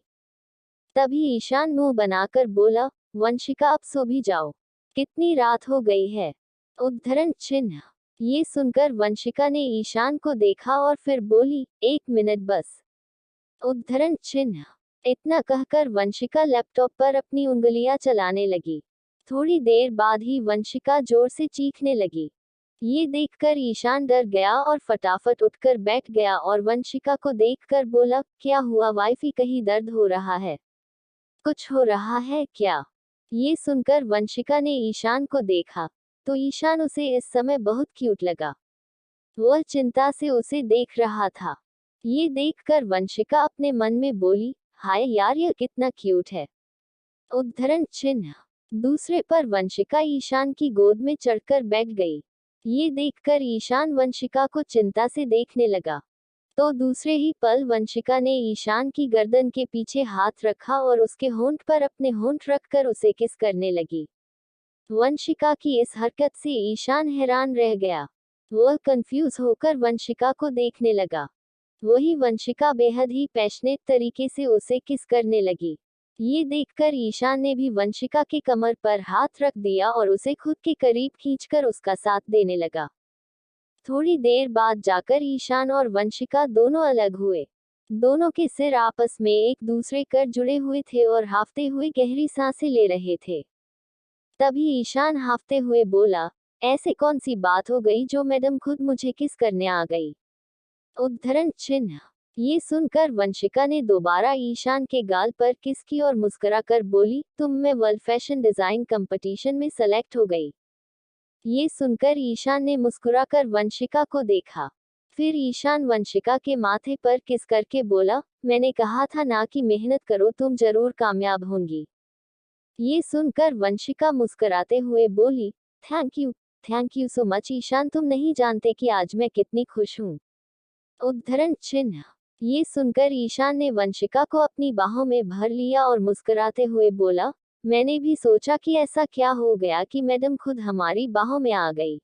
तभी ईशान मुंह बनाकर बोला, वंशिका अब सो भी जाओ, कितनी रात हो गई है। उद्धरण चिन्ह। ये सुनकर वंशिका ने ईशान को देखा और फिर बोली, एक मिनट बस। उद्धरण चिन्ह। इतना कहकर वंशिका लैपटॉप पर अपनी उंगलियां चलाने लगी। थोड़ी देर बाद ही वंशिका जोर से चीखने लगी। ये देखकर ईशान डर गया और फटाफट उठकर बैठ गया और वंशिका को देखकर बोला, क्या हुआ वाइफी, कहीं दर्द हो रहा है? कुछ हो रहा है क्या? ये सुनकर वंशिका ने ईशान को देखा, तो ईशान उसे इस समय बहुत क्यूट लगा। वह चिंता से उसे देख रहा था। ये देखकर वंशिका अपने मन में बोली, हाय यार, यह कितना क्यूट है। उद्धरण चिन्ह। दूसरे पर वंशिका ईशान की गोद में चढ़कर बैठ गई। ये देखकर ईशान वंशिका को चिंता से देखने लगा। तो दूसरे ही पल वंशिका ने ईशान की गर्दन के पीछे हाथ रखा और उसके होंठ पर अपने होंठ रखकर उसे किस करने लगी। वंशिका की इस हरकत से ईशान हैरान रह गया। वह कंफ्यूज होकर वंशिका को देखने लगा। वही वंशिका बेहद ही पैशनेट तरीके से उसे किस करने लगी। ये देखकर ईशान ने भी वंशिका के कमर पर हाथ रख दिया और उसे खुद के करीब खींचकर उसका साथ देने लगा। थोड़ी देर बाद जाकर ईशान और वंशिका दोनों अलग हुए। दोनों के सिर आपस में एक दूसरे कर जुड़े हुए थे और हाफते हुए गहरी सांसें ले रहे थे। तभी ईशान हाफते हुए बोला, ऐसे कौन सी बात हो गई जो मैडम खुद मुझे किस करने आ गई। उद्धरण चिन्ह। ये सुनकर वंशिका ने दोबारा ईशान के गाल पर किस की और मुस्कुराकर बोली, तुम में वर्ल्ड फैशन डिजाइन कंपटीशन में सेलेक्ट हो गई। ये सुनकर ईशान ने मुस्कुराकर वंशिका को देखा। फिर ईशान वंशिका के माथे पर किस करके बोला, मैंने कहा था ना कि मेहनत करो, तुम जरूर कामयाब होंगी। ये सुनकर वंशिका मुस्कुराते हुए बोली, thank you so much Ishaan, तुम नहीं जानते कि आज मैं कितनी खुश हूँ। उद्धरण चिन्ह। ये सुनकर ईशान ने वंशिका को अपनी बाहों में भर लिया और मुस्कुराते हुए बोला, मैंने भी सोचा कि ऐसा क्या हो गया कि मैडम खुद हमारी बाहों में आ गई।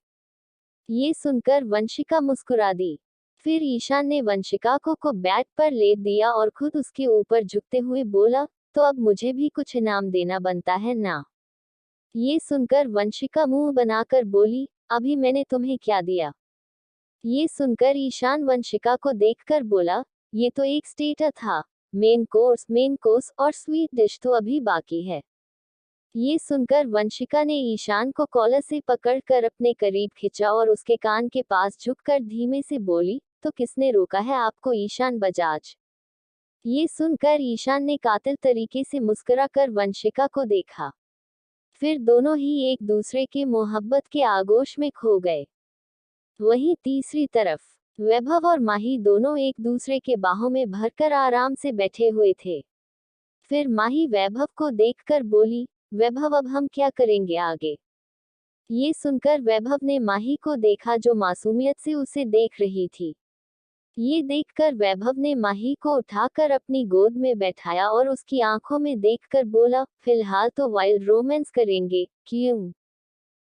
ये सुनकर वंशिका मुस्कुरा दी। फिर ईशान ने वंशिका को बेड पर लेट दिया और खुद उसके ऊपर झुकते हुए बोला, तो अब मुझे भी कुछ इनाम देना बनता है ना। ये सुनकर वंशिका मुंह बनाकर बोली, अभी मैंने तुम्हें क्या दिया। ये सुनकर ईशान वंशिका को देखकर बोला, ये तो एक स्टेटर था, मेन कोर्स और स्वीट डिश तो अभी बाकी है। ये सुनकर वंशिका ने ईशान को कॉलर से पकड़कर अपने करीब खींचा और उसके कान के पास झुककर धीमे से बोली, तो किसने रोका है आपको ईशान बजाज। ये सुनकर ईशान ने कातिल तरीके से मुस्कुराकर वंशिका को देखा। फिर दोनों ही एक दूसरे के मोहब्बत के आगोश में खो गए। वहीं तीसरी तरफ वैभव और माही दोनों एक दूसरे के बाहों में भरकर आराम से बैठे हुए थे। फिर माही वैभव को देखकर बोली, वैभव अब हम क्या करेंगे आगे। ये सुनकर वैभव ने माही को देखा जो मासूमियत से उसे देख रही थी। ये देखकर वैभव ने माही को उठाकर अपनी गोद में बैठाया और उसकी आंखों में देखकर बोला, फिलहाल तो वाइल्ड रोमांस करेंगे, क्यों।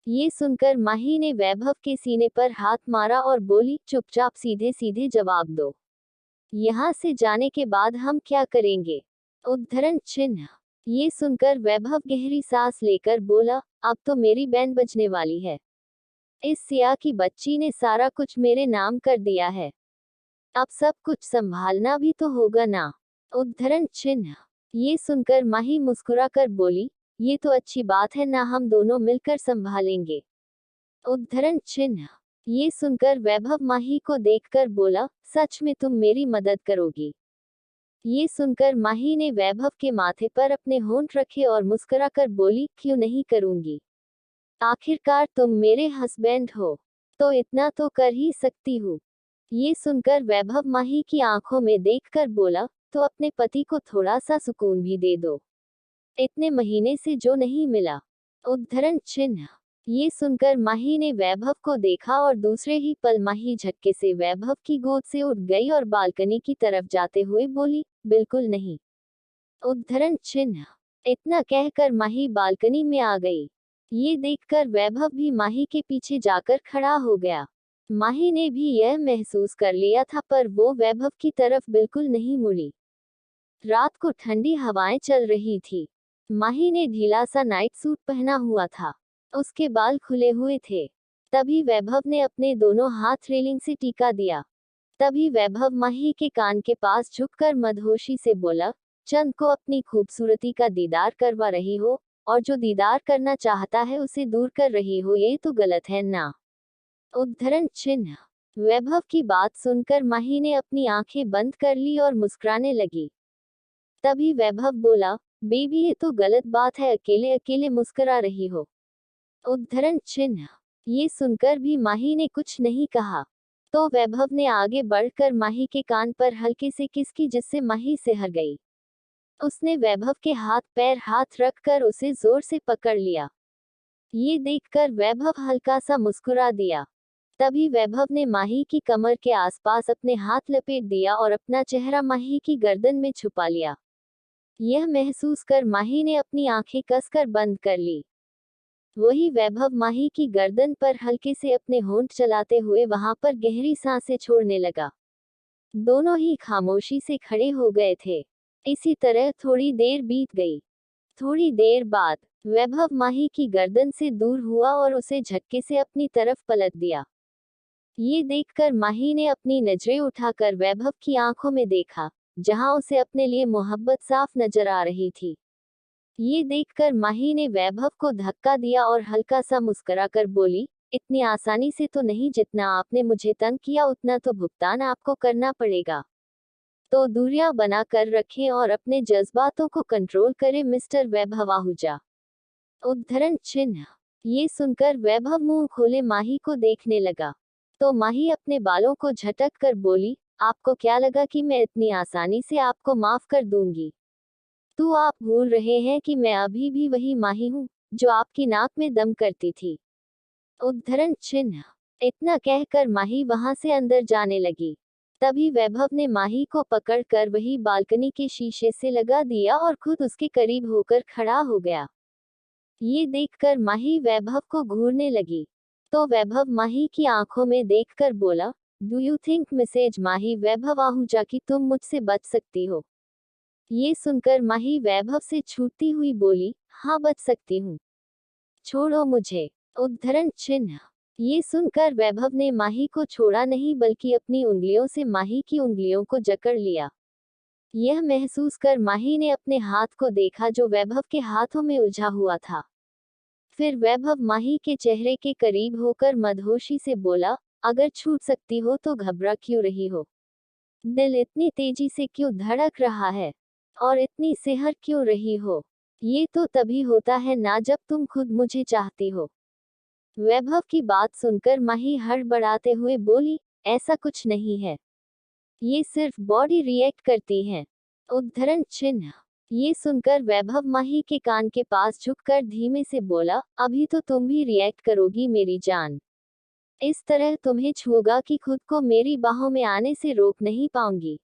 ये सुनकर माही ने वैभव के सीने पर हाथ मारा और बोली, चुपचाप सीधे सीधे जवाब दो। यहाँ से जाने के बाद हम क्या करेंगे। उद्धरण चिन्ह। ये सुनकर वैभव गहरी सांस लेकर बोला, अब तो मेरी बैंड बजने वाली है। इस सिया की बच्ची ने सारा कुछ मेरे नाम कर दिया है, अब सब कुछ संभालना भी तो होगा ना। उद्धरण चिन्ह। ये सुनकर माही मुस्कुराकर बोली, ये तो अच्छी बात है ना, हम दोनों मिलकर संभालेंगे। उद्धरण चिन्ह। ये सुनकर वैभव माही को देखकर बोला, सच में तुम मेरी मदद करोगी। ये सुनकर माही ने वैभव के माथे पर अपने होंठ रखे और मुस्कुराकर बोली, क्यों नहीं करूंगी, आखिरकार तुम मेरे हस्बैंड हो, तो इतना तो कर ही सकती हूँ। ये सुनकर वैभव माही की आंखों में देखकर बोला, तो अपने पति को थोड़ा सा सुकून भी दे दो, इतने महीने से जो नहीं मिला। उद्धरण चिन्ह। ये सुनकर माही ने वैभव को देखा और दूसरे ही पल माही झटके से वैभव की गोद से उठ गई और बालकनी की तरफ जाते हुए बोली, बिल्कुल नहीं। उद्धरण चिन्ह। इतना कहकर माही बालकनी में आ गई। ये देखकर वैभव भी माही के पीछे जाकर खड़ा हो गया। माही ने भी यह महसूस कर लिया था पर वो वैभव की तरफ बिल्कुल नहीं मुड़ी। रात को ठंडी हवाएं चल रही थी। माही ने ढीला सा नाइट सूट पहना हुआ था, उसके बाल खुले हुए थे। तभी वैभव ने अपने दोनों हाथ रेलिंग से टीका दिया। तभी वैभव माही के कान के पास झुककर मदहोशी से बोला, चंद को अपनी खूबसूरती का दीदार करवा रही हो, और जो दीदार करना चाहता है उसे दूर कर रही हो, ये तो गलत है ना। उद्धरण चिन्ह। वैभव की बात सुनकर माही ने अपनी आंखें बंद कर ली और मुस्कुराने लगी। तभी वैभव बोला, बेबी ये तो गलत बात है, अकेले अकेले मुस्कुरा रही हो। उद्धरण चिन्ह। ये सुनकर भी माही ने कुछ नहीं कहा। तो वैभव ने आगे बढ़कर माही के कान पर हल्के से किस की, जिससे माही सिहर गई। उसने वैभव के हाथ रखकर उसे जोर से पकड़ लिया। ये देखकर वैभव हल्का सा मुस्कुरा दिया। तभी वैभव ने माही की कमर के आसपास अपने हाथ लपेट दिया और अपना चेहरा माही की गर्दन में छुपा लिया। यह महसूस कर माही ने अपनी आंखें कसकर बंद कर ली। वही वैभव माही की गर्दन पर हल्के से अपने होंठ चलाते हुए वहां पर गहरी सांसें छोड़ने लगा। दोनों ही खामोशी से खड़े हो गए थे। इसी तरह थोड़ी देर बीत गई। थोड़ी देर बाद वैभव माही की गर्दन से दूर हुआ और उसे झटके से अपनी तरफ पलट दिया। ये देखकर माही ने अपनी नजरें उठाकर वैभव की आंखों में देखा, जहां उसे अपने लिए मोहब्बत साफ नजर आ रही थी। ये देखकर माही ने वैभव को धक्का दिया और हल्का सा मुस्कुराकर बोली, इतनी आसानी से तो नहीं, जितना आपने मुझे तंग किया उतना तो भुगतान आपको करना पड़ेगा। तो दूरियां बना कर रखें और अपने जज्बातों को कंट्रोल करें मिस्टर वैभव आहूजा। उद्धरण चिन्ह। ये सुनकर वैभव मुंह खोले माही को देखने लगा। तो माही अपने बालों को झटक कर बोली, आपको क्या लगा कि मैं इतनी आसानी से आपको माफ कर दूंगी। तो आप भूल रहे हैं कि मैं अभी भी वही माही हूँ जो आपकी नाक में दम करती थी। उद्धरण चिन्ह। इतना कहकर माही वहां से अंदर जाने लगी। तभी वैभव ने माही को पकड़कर वही बालकनी के शीशे से लगा दिया और खुद उसके करीब होकर खड़ा हो गया। ये देखकर माही वैभव को घूरने लगी। तो वैभव माही की आंखों में देखकर बोला, डू यू थिंक मिसेज माही वैभव आहूजा कि तुम मुझसे बच सकती हो? ये सुनकर माही वैभव से छूटती हुई बोली, हाँ बच सकती हूँ, छोड़ो मुझे। उद्धरण चिन्ह। ये सुनकर वैभव ने माही को छोड़ा नहीं बल्कि अपनी उंगलियों से माही की उंगलियों को जकड़ लिया। यह महसूस कर माही ने अपने हाथ को देखा जो वैभव के हाथों में उलझा हुआ था। फिर वैभव माही के चेहरे के करीब होकर मदहोशी से बोला, अगर छूट सकती हो तो घबरा क्यों रही हो? दिल इतनी तेजी से क्यों धड़क रहा है? और इतनी सिहर क्यों रही हो? ये तो तभी होता है ना जब तुम खुद मुझे चाहती हो। वैभव की बात सुनकर माही हड़बड़ाते हुए बोली, ऐसा कुछ नहीं है, ये सिर्फ बॉडी रिएक्ट करती है। उद्धरण चिन्ह। ये सुनकर वैभव माही के कान के पास झुककर धीमे से बोला, अभी तो तुम भी रिएक्ट करोगी मेरी जान। इस तरह तुम्हें छूगा कि खुद को मेरी बाहों में आने से रोक नहीं पाऊंगी।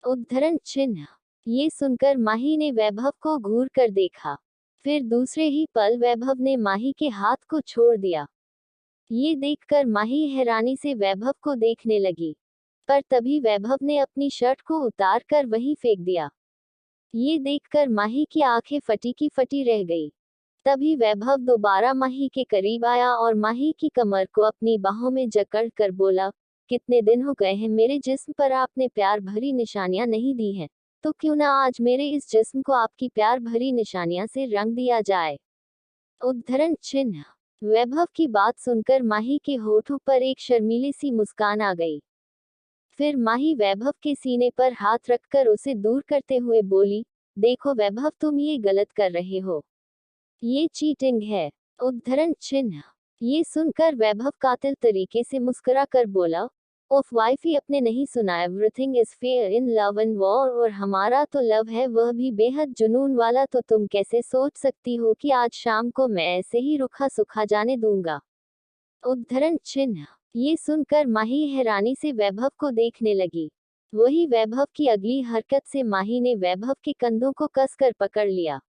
उद्धरण चिन्ह। ये सुनकर माही ने वैभव को घूर कर देखा। फिर दूसरे ही पल वैभव ने माही के हाथ को छोड़ दिया। ये देखकर माही हैरानी से वैभव को देखने लगी, पर तभी वैभव ने अपनी शर्ट को उतार कर वहीं फेंक दिया। ये देखकर माही की आंखें फटी की फटी रह गई। तभी वैभव दोबारा माही के करीब आया और माही की कमर को अपनी बाहों में जकड़ कर बोला, कितने दिन हो गए हैं मेरे जिस्म पर आपने प्यार भरी निशानियां नहीं दी हैं, तो क्यों ना आज मेरे इस जिस्म को आपकी प्यार भरी निशानियां से रंग दिया जाए। उद्धरण चिन्ह। वैभव की बात सुनकर माही के होठों पर एक शर्मीली सी मुस्कान आ गई। फिर माही वैभव के सीने पर हाथ रखकर उसे दूर करते हुए बोली, देखो वैभव तुम ये गलत कर रहे हो, ये चीटिंग है। उद्धरण चिन्ह। ये सुनकर वैभव कातिल तरीके से मुस्कुरा कर बोला, ओफ वाइफी अपने नहीं सुना everything is fair in love and war, और हमारा तो लव है वह भी बेहद जुनून वाला, तो तुम कैसे सोच सकती हो कि आज शाम को मैं ऐसे ही रुखा सुखा जाने दूंगा। उद्धरण चिन्ह। ये सुनकर माही हैरानी से वैभव को देखने लगी। वही वैभव की अगली हरकत से माही ने वैभव के कंधों को कसकर पकड़ लिया।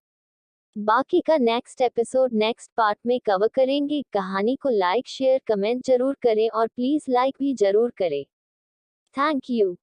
बाकी का नेक्स्ट एपिसोड नेक्स्ट पार्ट में कवर करेंगे। कहानी को लाइक शेयर कमेंट जरूर करें और प्लीज लाइक भी जरूर करें। Thank you.